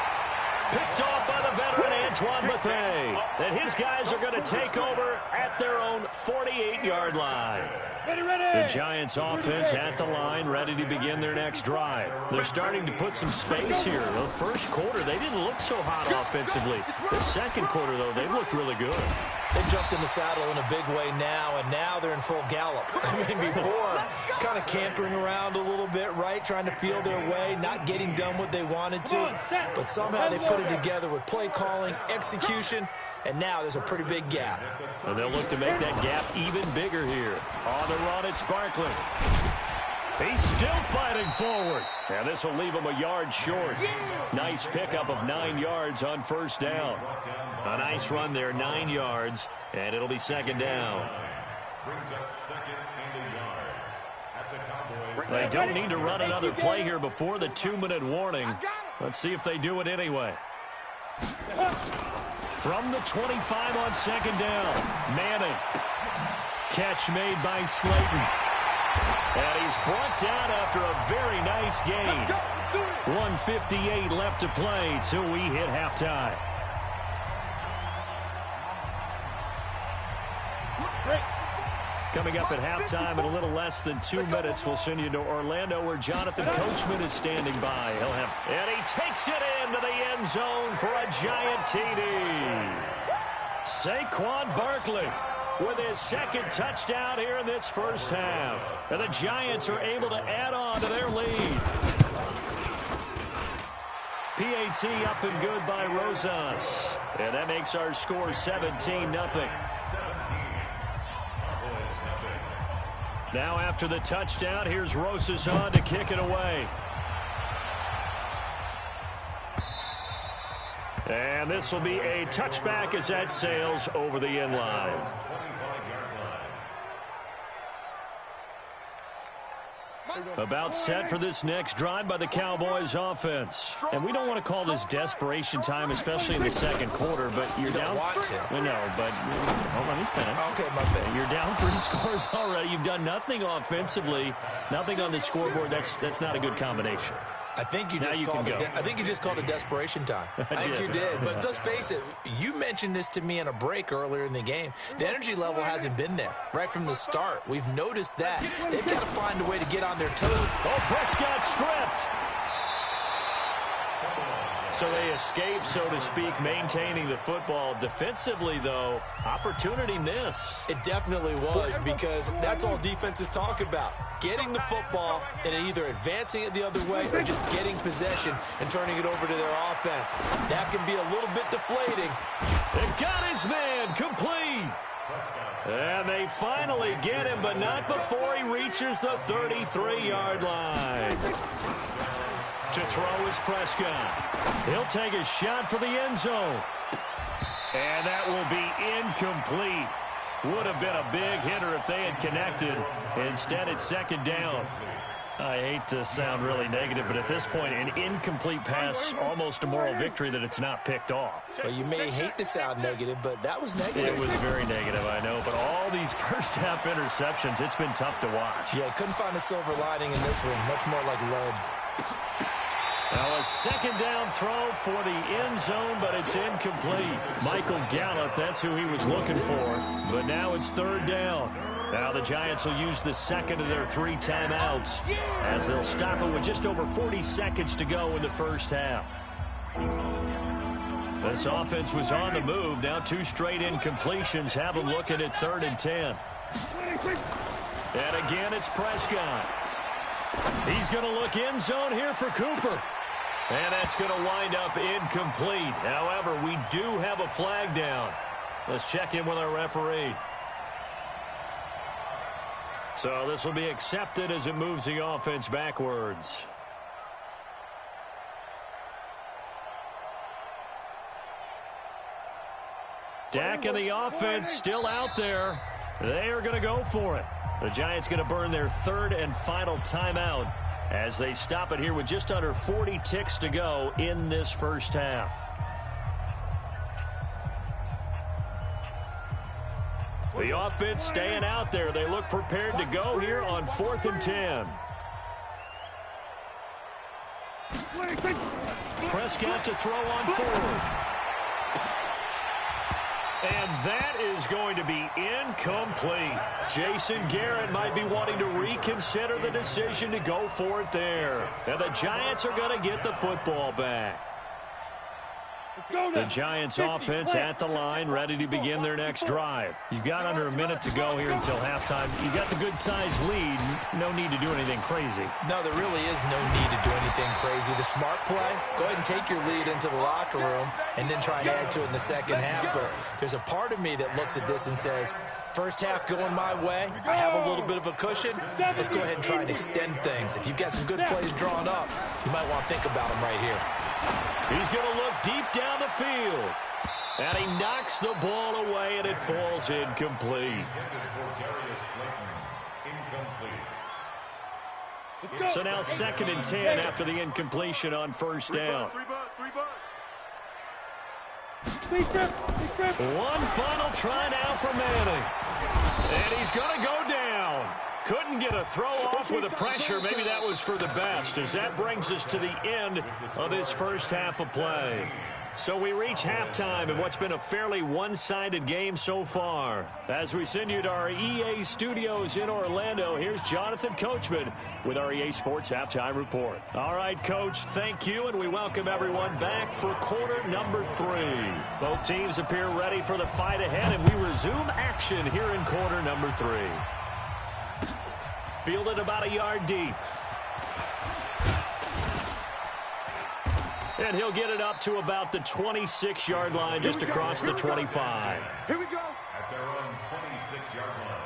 Picked off by the veteran Antoine Bethea. And his guys are going to take over at their own 48-yard line. The Giants offense at the line, ready to begin their next drive. They're starting to put some space here. The first quarter, they didn't look so hot offensively. The second quarter, though, they've looked really good.
They jumped in the saddle in a big way now, and now they're in full gallop. I mean, before, kind of cantering around a little bit, right, trying to feel their way, not getting done what they wanted to. But somehow they put it together with play calling, execution, and now there's a pretty big gap.
And they'll look to make that gap even bigger here. On the run, it's Barkley. He's still fighting forward. And this will leave him a yard short. Nice pickup of 9 yards on first down. A nice run there, 9 yards, and it'll be 2nd down. They don't need to run another play here before the 2-minute warning. Let's see if they do it anyway. From the 25 on 2nd down, Manning. Catch made by Slayton. And he's brought down after a very nice gain. 1:58 left to play till we hit halftime. Coming up at halftime in a little less than 2 minutes, we'll send you to Orlando where Jonathan Coachman is standing by. And he takes it into the end zone for a Giant TD. Saquon Barkley. with his second touchdown here in this first half. And the Giants are able to add on to their lead. PAT up and good by Rosas. And that makes our score 17-0. Now after the touchdown, here's Rosas on to kick it away. And this will be a touchback as that sails over the end line. About set for this next drive by the Cowboys offense. And we don't want to call this desperation time, especially in the second quarter, but you're down.
Want to.
No, but let me finish.
Okay, my bad.
You're down 3 scores already. You've done nothing offensively, nothing on the scoreboard. That's not a good combination.
I think you just called it desperation time. I think you did. But let's face it, you mentioned this to me in a break earlier in the game. The energy level hasn't been there right from the start. We've noticed that. They've got to find a way to get on their toes.
Oh, Prescott stripped. So they escape, so to speak, maintaining the football. Defensively, though, opportunity miss.
It definitely was, because that's all defenses talk about. Getting the football and either advancing it the other way or just getting possession and turning it over to their offense. That can be a little bit deflating.
They got his man complete. And they finally get him, but not before he reaches the 33-yard line. To throw is Prescott. He'll take a shot for the end zone. And that will be incomplete. Would have been a big hitter if they had connected. Instead, it's second down. I hate to sound really negative, but at this point, an incomplete pass, almost a moral victory that it's not picked off.
Well, you may hate to sound negative, but that was negative.
It was very negative, I know. But all these first-half interceptions, it's been tough to watch.
Yeah, couldn't find a silver lining in this one. Much more like lead.
Now a second down throw for the end zone, but it's incomplete. Michael Gallup, that's who he was looking for. But now it's third down. Now the Giants will use the second of their 3 timeouts as they'll stop it with just over 40 seconds to go in the first half. This offense was on the move. Now 2 straight incompletions have them looking at 3rd and 10. And again, it's Prescott. He's going to look end zone here for Cooper. And that's going to wind up incomplete. However, we do have a flag down. Let's check in with our referee. So this will be accepted as it moves the offense backwards. Dak and the offense still out there. They are going to go for it. The Giants going to burn their 3rd and final timeout as they stop it here with just under 40 ticks to go in this first half. The offense staying out there. They look prepared to go here on 4th and 10. Prescott to throw on 4th. And that is going to be incomplete. Jason Garrett might be wanting to reconsider the decision to go for it there. And the Giants are going to get the football back. The Giants offense at the line, ready to begin their next drive. You've got under a minute to go here until halftime. You've got the good-sized lead. No need to do anything crazy.
No, there really is no need to do anything crazy. The smart play, go ahead and take your lead into the locker room and then try and add to it in the second half. But there's a part of me that looks at this and says, first half going my way, I have a little bit of a cushion. Let's go ahead and try and extend things. If you've got some good plays drawn up, you might want to think about them right here.
He's going to look deep down the field. And he knocks the ball away, and it falls incomplete. So now 2nd and 10 after the incompletion on first down. One final try now for Manning. And he's going to go down. Couldn't get a throw off with the pressure. Maybe that was for the best, as that brings us to the end of this first half of play. So we reach halftime in what's been a fairly one-sided game so far. As we send you to our EA studios in Orlando, here's Jonathan Coachman with our EA Sports Halftime Report. All right, Coach, thank you, and we welcome everyone back for quarter number 3. Both teams appear ready for the fight ahead, and we resume action here in quarter number 3. Fielded about a yard deep. And he'll get it up to about the 26-yard line, just across the 25.
Here we go.
At their own 26-yard line.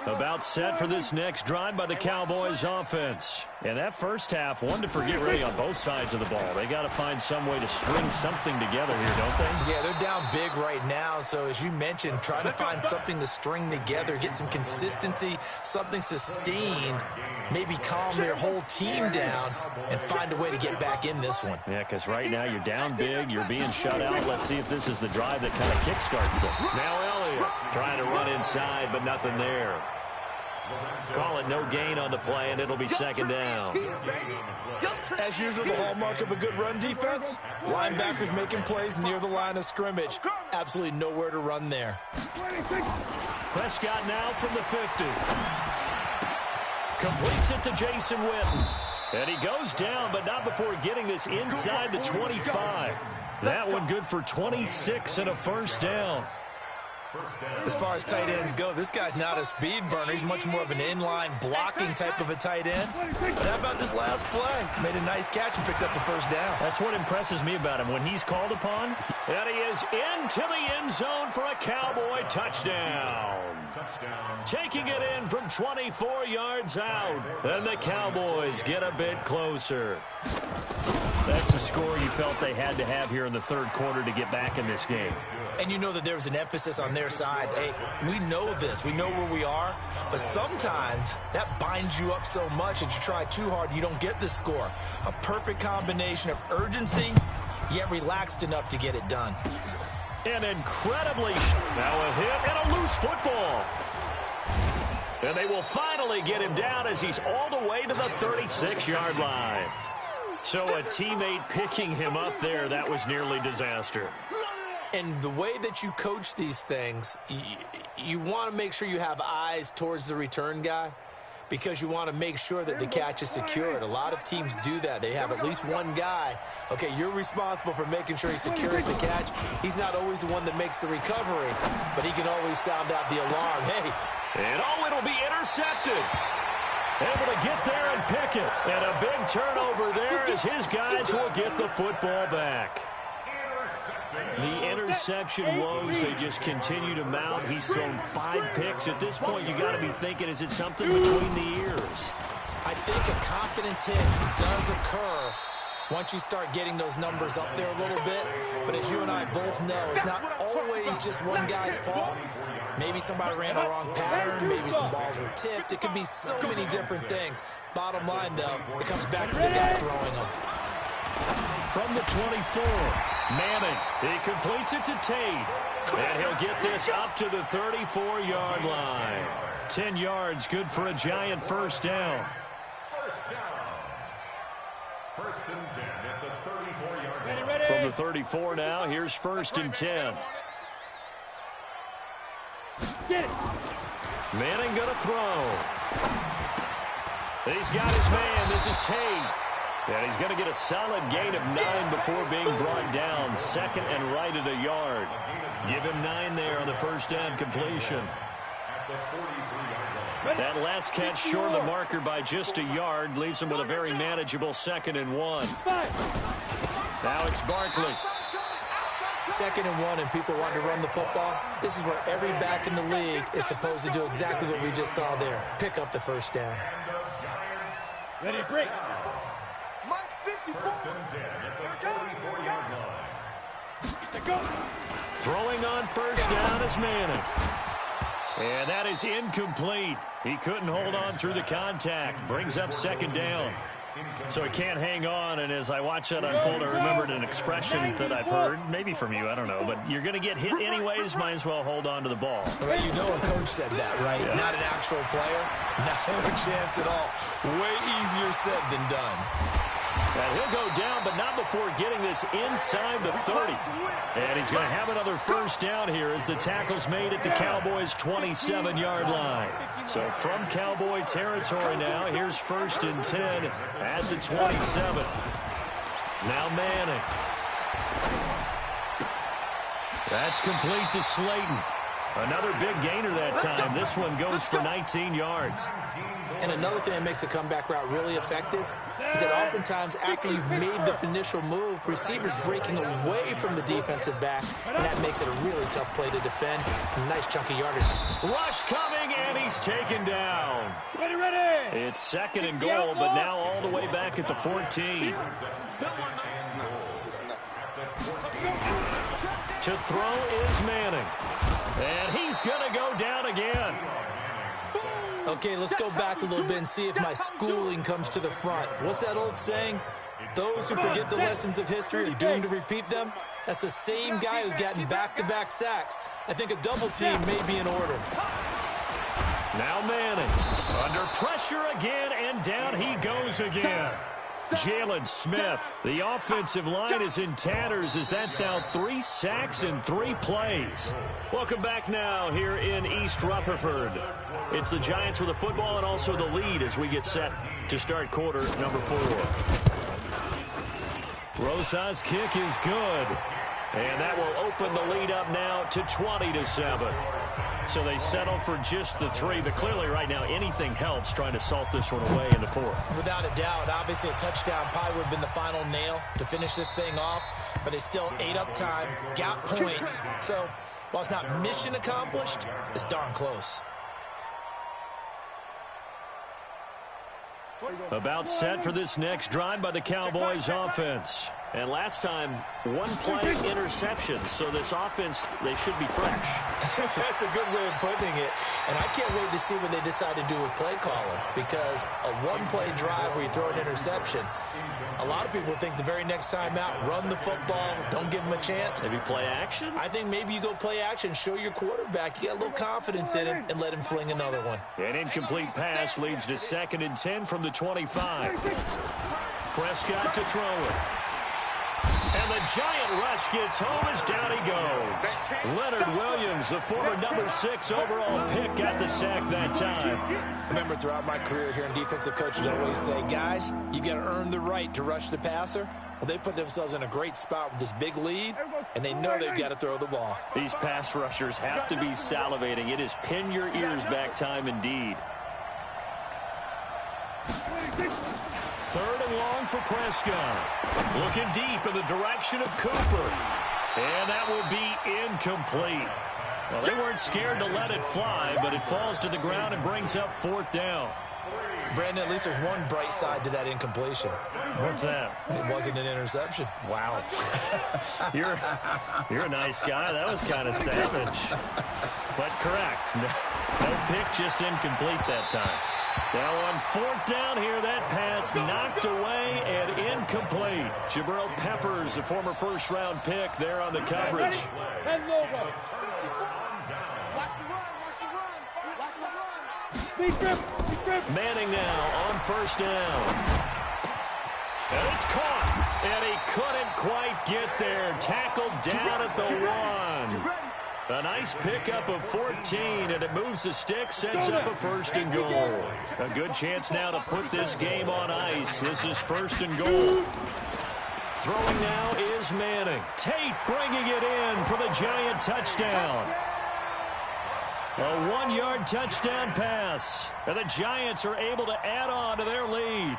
About set for this next drive by the Cowboys offense. And that first half, one to forget really on both sides of the ball. They got to find some way to string something together here, don't they?
Yeah, they're down big right now. So as you mentioned, trying to find something to string together, get some consistency, something sustained, maybe calm their whole team down and find a way to get back in this one.
Yeah, because right now you're down big, you're being shut out. Let's see if this is the drive that kind of kickstarts them. Now Elliott trying to run inside, but nothing there. Call it no gain on the play, and it'll be second down.
As usual, the hallmark of a good run defense, linebackers making plays near the line of scrimmage. Absolutely nowhere to run there.
Prescott now from the 50. Completes it to Jason Witten. And he goes down, but not before getting this inside the 25. That one good for 26 and a first down.
As far as tight ends go, this guy's not a speed burner. He's much more of an inline blocking type of a tight end. But how about this last play? Made a nice catch and picked up a first down.
That's what impresses me about him when he's called upon. And he is into the end zone for a Cowboy touchdown. Taking it in from 24 yards out. And the Cowboys get a bit closer. That's a score you felt they had to have here in the third quarter to get back in this game.
And you know that there was an emphasis on their side. Hey, we know this. We know where we are. But sometimes that binds you up so much that you try too hard, you don't get the score. A perfect combination of urgency, yet relaxed enough to get it done.
And incredibly, now a hit and a loose football. And they will finally get him down as he's all the way to the 36-yard line. So a teammate picking him up there, that was nearly disaster.
And the way that you coach these things, you want to make sure you have eyes towards the return guy because you want to make sure that the catch is secured. A lot of teams do that. They have at least one guy. Okay, you're responsible for making sure he secures the catch. He's not always the one that makes the recovery, but he can always sound out the alarm. Hey.
And it'll be intercepted. Able to get there and pick it. And a big turnover there as his guys will get the football back. The interception woes, they just continue to mount. He's thrown 5 picks. At this point, you got to be thinking, is it something between the ears?
I think a confidence hit does occur once you start getting those numbers up there a little bit. But as you and I both know, it's not always just one guy's fault. Maybe somebody ran a wrong pattern. Maybe some balls were tipped. It could be so many different things. Bottom line, though, it comes back to the guy throwing them.
From the 24, Manning, he completes it to Tate. And he'll get this up to the 34-yard line. 10 yards, good for a giant first down.
First and 10 at the 34-yard line.
From the 34 now, here's first and 10.
Get it.
Manning gonna throw. He's got his man. This is Tate. And he's going to get a solid gain of 9 before being brought down. Second and right at a yard. Give him 9 there on the first down completion. That last catch short of the marker by just a yard leaves him with a very manageable 2nd and 1. Now it's Barkley.
2nd and 1 and people want to run the football. This is where every back in the league is supposed to do exactly what we just saw there. Pick up the first down.
Ready, break.
First and 10 at the 34-yard line.
Go.
Throwing on first down is Manning. And that is incomplete. He couldn't hold on through the contact. Brings up 2nd down. So he can't hang on, and as I watch that unfold, I remembered an expression that I've heard, maybe from you, I don't know, but you're going to get hit anyways, might as well hold on to the ball.
Well, you know a coach said that, right?
Yeah.
Not an actual player. No chance at all. Way easier said than done.
And he'll go down, but not before getting this inside the 30. And he's going to have another first down here as the tackle's made at the Cowboys' 27-yard line. So from Cowboy territory now, here's 1st and 10 at the 27. Now Manning. That's complete to Slayton. Another big gainer that time. This one goes for 19 yards.
And another thing that makes the comeback route really effective is that oftentimes after you've made the initial move, receivers breaking away from the defensive back, and that makes it a really tough play to defend. A nice chunky yardage.
Rush coming, and he's taken down.
Ready.
It's 2nd and goal, but now all the way back at the 14. To throw is Manning. And he's going to go down again.
Okay, let's go back a little bit and see if my schooling comes to the front. What's that old saying? Those who forget the lessons of history are doomed to repeat them. That's the same guy who's gotten back-to-back sacks. I think a double team may be in order.
Now Manning under pressure again, and down he goes again. Jalen Smith. The offensive line is in tatters as that's now 3 sacks in 3 plays. Welcome back now here in East Rutherford. It's the Giants with the football and also the lead as we get set to start quarter number 4. Rosa's kick is good. And that will open the lead up now to 20-7. So they settle for just the 3, but clearly right now anything helps trying to salt this one away in the 4th.
Without a doubt, obviously a touchdown probably would have been the final nail to finish this thing off, but they still ate up time, got points. So while it's not mission accomplished, it's darn close.
About set for this next drive by the Cowboys offense. And last time, 1 play interception. So this offense, they should be fresh.
That's a good way of putting it. And I can't wait to see what they decide to do with play calling. Because a 1-play drive where you throw an interception, a lot of people think the very next time out, run the football, don't give them a chance.
Maybe play action?
I think maybe you go play action, show your quarterback you got a little confidence in him, and let him fling another one.
An incomplete pass leads to 2nd and 10 from the 25. Prescott to throw it. And the giant rush gets home as down he goes. Leonard Williams, the former number 6 overall pick, got the sack that time.
Remember, throughout my career here in defensive coaches always say, guys, you got to earn the right to rush the passer. Well, they put themselves in a great spot with this big lead, and they know they've got to throw the ball.
These pass rushers have to be salivating. It is pin your ears back time indeed. 3rd and long for Prescott. Looking deep in the direction of Cooper. And that will be incomplete. Well, they weren't scared to let it fly, but it falls to the ground and brings up 4th down.
Brandon, at least there's one bright side to that incompletion.
What's that?
It wasn't an interception.
Wow. You're a nice guy. That was kind of savage. But correct. No pick, just incomplete that time. Now on 4th down here, that pass knocked away and incomplete. Jabril Peppers, the former 1st-round pick, there on the coverage. Manning now on 1st down. And it's caught. And he couldn't quite get there. Tackled down at the 1. A nice pickup of 14, and it moves the stick, sets up a 1st and goal. A good chance now to put this game on ice. This is 1st and goal. Throwing now is Manning. Tate bringing it in for the Giant touchdown. A 1-yard touchdown pass. And the Giants are able to add on to their lead.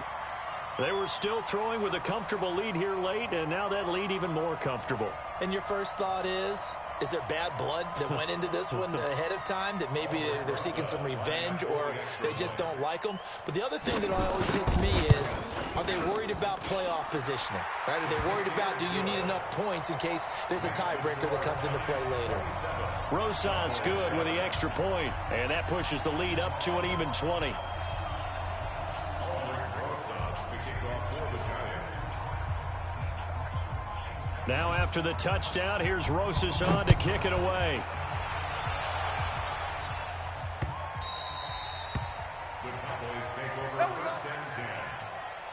They were still throwing with a comfortable lead here late, and now that lead even more comfortable.
And your first thought is there bad blood that went into this one ahead of time, that maybe they're seeking some revenge or they just don't like them? But the other thing that always hits me is, are they worried about playoff positioning? Right? Are they worried about, do you need enough points in case there's a tiebreaker that comes into play later?
Rosas good with the extra point, and that pushes the lead up to an even 20. Now after the touchdown, here's Rosas on to kick it away.
The Cowboys take over 1st and 10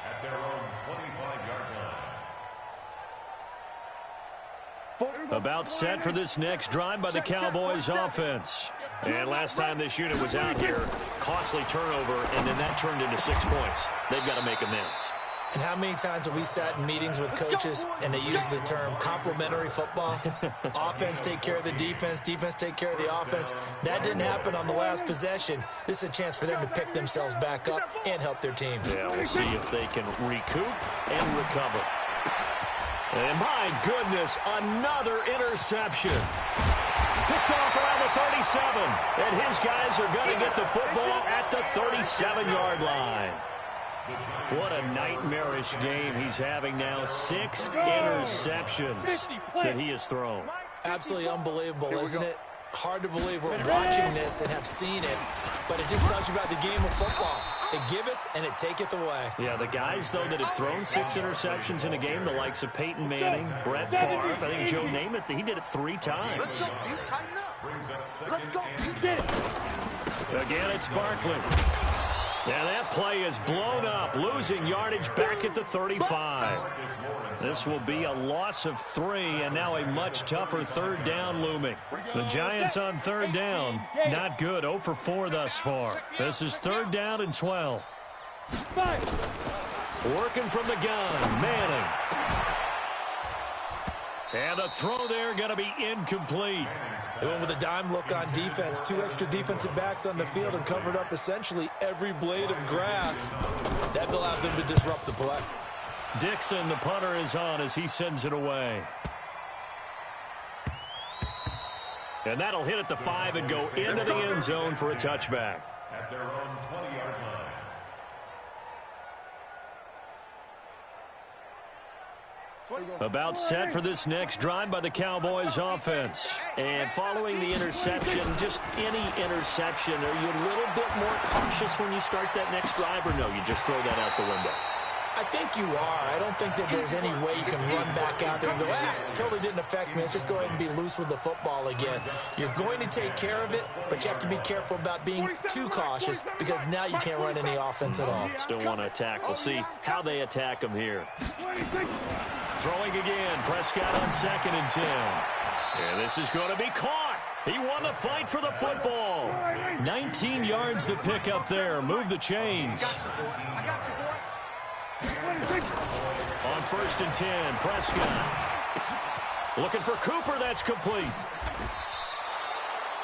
at their own 25
About set for this next drive by the Cowboys offense. And last time this unit was out here, costly turnover, and then that turned into 6 points. They've got to make amends.
And how many times have we sat in meetings with coaches and they use the term complementary football? Offense take care of the defense, defense take care of the offense. That didn't happen on the last possession. This is a chance for them to pick themselves back up and help their team.
Yeah, we'll see if they can recoup and recover. And my goodness, another interception. Picked off around the 37. And his guys are going to get the football at the 37-yard line. What a nightmarish game he's having now. 6 interceptions that he has thrown.
Absolutely unbelievable, isn't it? Hard to believe we're watching this and have seen it, but it just tells you about the game of football. It giveth and it taketh away.
Yeah, the guys, though, that have thrown 6 interceptions in a game, the likes of Peyton Manning, Brett Favre, I think Joe Namath, he did it 3 times.
Let's go, you tighten up. Let's go, you
Get it.
Again, it's Barkley. Yeah, that play is blown up, losing yardage back at the 35. This will be a loss of 3, and now a much tougher 3rd down looming. The Giants on 3rd down, not good, 0 for 4 thus far. This is 3rd down and 12. Working from the gun, Manning. And the throw there going to be incomplete.
They went with a dime look on defense. 2 extra defensive backs on the field and covered up essentially every blade of grass. That allowed them to disrupt the play.
Dixon, the punter, is on as he sends it away. And that'll hit at the 5 and go into the end zone for a touchback.
At their own 20-yard line.
About set for this next drive by the Cowboys offense. And following the interception, just any interception, are you a little bit more cautious when you start that next drive, or no, you just throw that out the window?
I think you are. I don't think that there's any way you can run back out there and go, totally didn't affect me. Let's just go ahead and be loose with the football again. You're going to take care of it, but you have to be careful about being too cautious because now you can't run any offense at all.
Still want to attack. We'll see how they attack him here. Throwing again. Prescott on 2nd and 10. And this is going to be caught. He won the fight for the football. 19 yards to pick up there. Move the chains.
I got you, boy.
On 1st and 10, Prescott. Looking for Cooper, that's complete.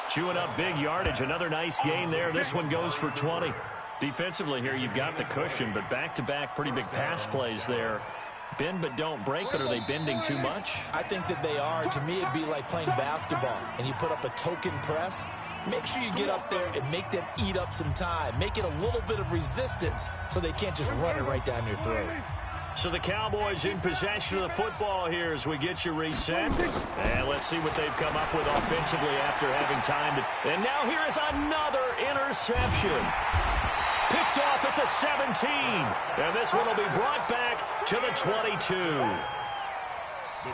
Chewing up big yardage, another nice gain there. This one goes for 20. Defensively here, you've got the cushion, but back-to-back pretty big pass plays there. Bend but don't break, but are they bending too much?
I think that they are. To me, it'd be like playing basketball, and you put up a token press. Make sure you get up there and make them eat up some time. Make it a little bit of resistance so they can't just run it right down your throat.
So the Cowboys in possession of the football here as we get you reset. And let's see what they've come up with offensively after having time to... And now here is another interception. Picked off at the 17. And this one will be brought back to the 22.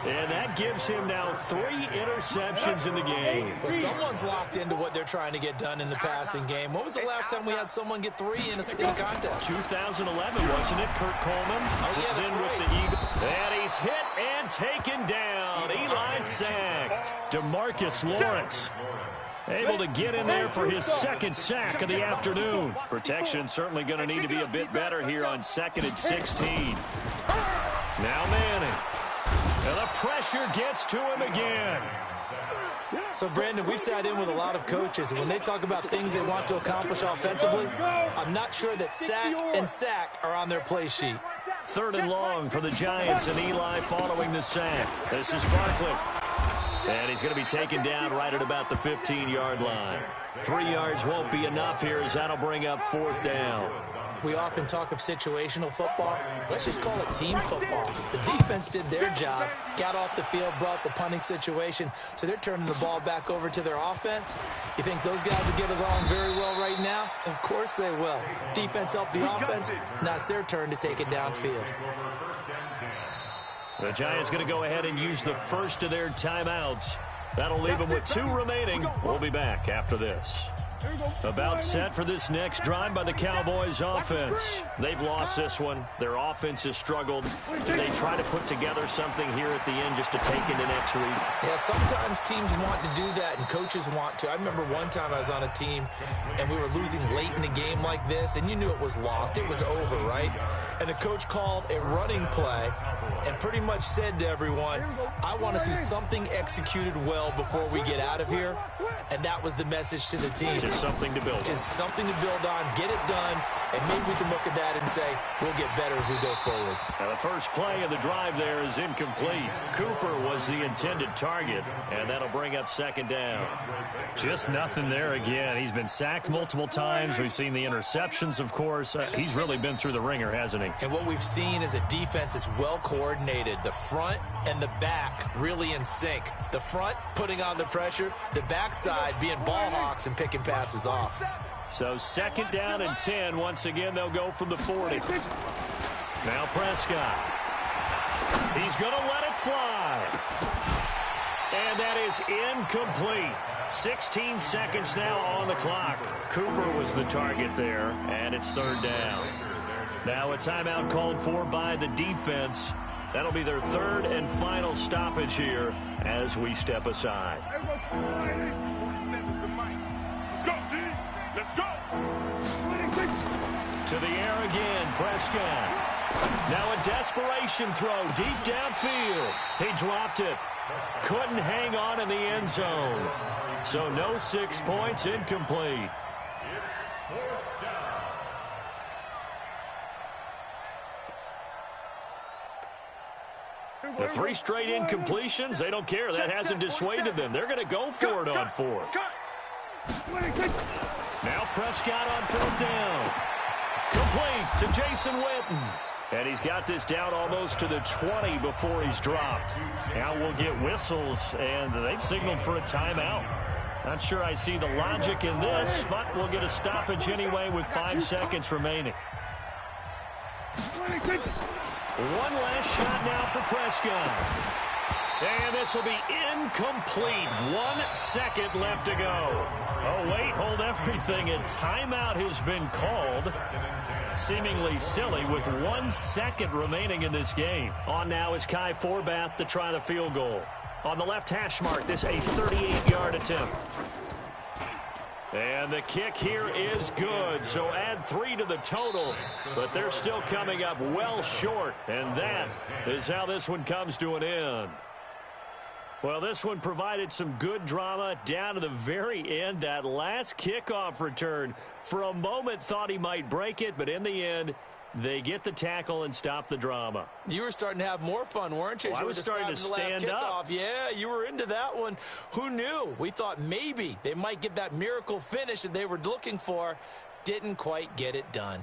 And that gives him now 3 interceptions in the game.
Well, someone's locked into what they're trying to get done in the passing game. When was the last time we had someone get 3 in a contest?
2011, wasn't it, Kurt Coleman?
Oh, yeah, that's
then with
right.
the Eagles. And he's hit and taken down. Eli sacked. DeMarcus Lawrence able to get in there for his 2nd sack of the afternoon. Protection certainly going to need to be a bit better here on 2nd and 16. Now Manning. And the pressure gets to him again.
So, Brandon, we sat in with a lot of coaches, and when they talk about things they want to accomplish offensively, I'm not sure that sack and sack are on their play sheet.
3rd and long for the Giants, and Eli following the sack. This is Barkley. And he's going to be taken down right at about the 15-yard line. 3 yards won't be enough here as that'll bring up 4th down.
We often talk of situational football. Let's just call it team football. The defense did their job, got off the field, brought the punting situation, so they're turning the ball back over to their offense. You think those guys will get along very well right now? Of course they will. Defense helped the offense. Now it's their turn to take it downfield.
The Giants going to go ahead and use the first of their timeouts. That'll leave them with 2 remaining. We'll be back after this. About set for this next drive by the Cowboys offense. They've lost this one. Their offense has struggled. They try to put together something here at the end just to take into next week.
Yeah, sometimes teams want to do that and coaches want to. I remember one time I was on a team and we were losing late in the game like this, and you knew it was lost. It was over, right? And the coach called a running play and pretty much said to everyone, I want to see something executed well before we get out of here. And that was the message to the team.
Just something to build on.
Just something to build on, get it done, and maybe we can look at that and say, we'll get better as we go forward.
Now the first play of the drive there is incomplete. Cooper was the intended target, and that'll bring up second down.
Just nothing there again. He's been sacked multiple times. We've seen the interceptions, of course. He's really been through the ringer, hasn't he?
And what we've seen is a defense that's well coordinated. The front and the back really in sync. The front putting on the pressure, the backside being ball hawks and picking passes off.
So second down and 10. Once again, they'll go from the 40. Now Prescott. He's going to let it fly. And that is incomplete. 16 seconds now on the clock. Cooper was the target there, and it's third down. Now a timeout called for by the defense. That'll be their third and final stoppage here as we step aside.
Let's go!
To the air again, Prescott. Now a desperation throw deep downfield. He dropped it. Couldn't hang on in the end zone. So no 6 points, incomplete. The 3 straight incompletions, they don't care. That hasn't dissuaded them. They're going to go for it on 4. Now Prescott on fourth down. Complete to Jason Witten. And he's got this down almost to the 20 before he's dropped. Now we'll get whistles, and they've signaled for a timeout. Not sure I see the logic in this, but we'll get a stoppage anyway with 5 seconds remaining. One last shot now for Prescott. And this will be incomplete. 1 second left to go. Oh, wait, hold everything. A timeout has been called. Seemingly silly with 1 second remaining in this game. On now is Kai Forbath to try the field goal. On the left hash mark, this a 38-yard attempt. And the kick here is good, so add 3 to the total, but they're still coming up well short, and that is how this one comes to an end. Well, this one provided some good drama down to the very end. That last kickoff return, for a moment thought he might break it, but in the end, they get the tackle and stop the drama.
You were starting to have more fun, weren't you?
Well, I was starting to stand up.
Yeah, you were into that one. Who knew? We thought maybe they might get that miracle finish that they were looking for. Didn't quite get it done.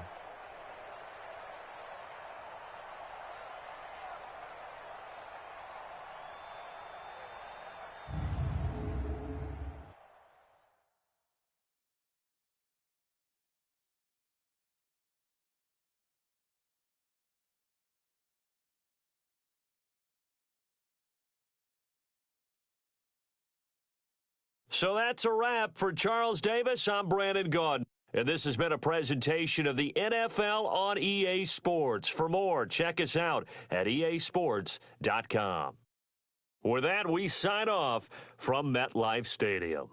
So that's a wrap for Charles Davis. I'm Brandon Gaudin. And this has been a presentation of the NFL on EA Sports. For more, check us out at easports.com. With that, we sign off from MetLife Stadium.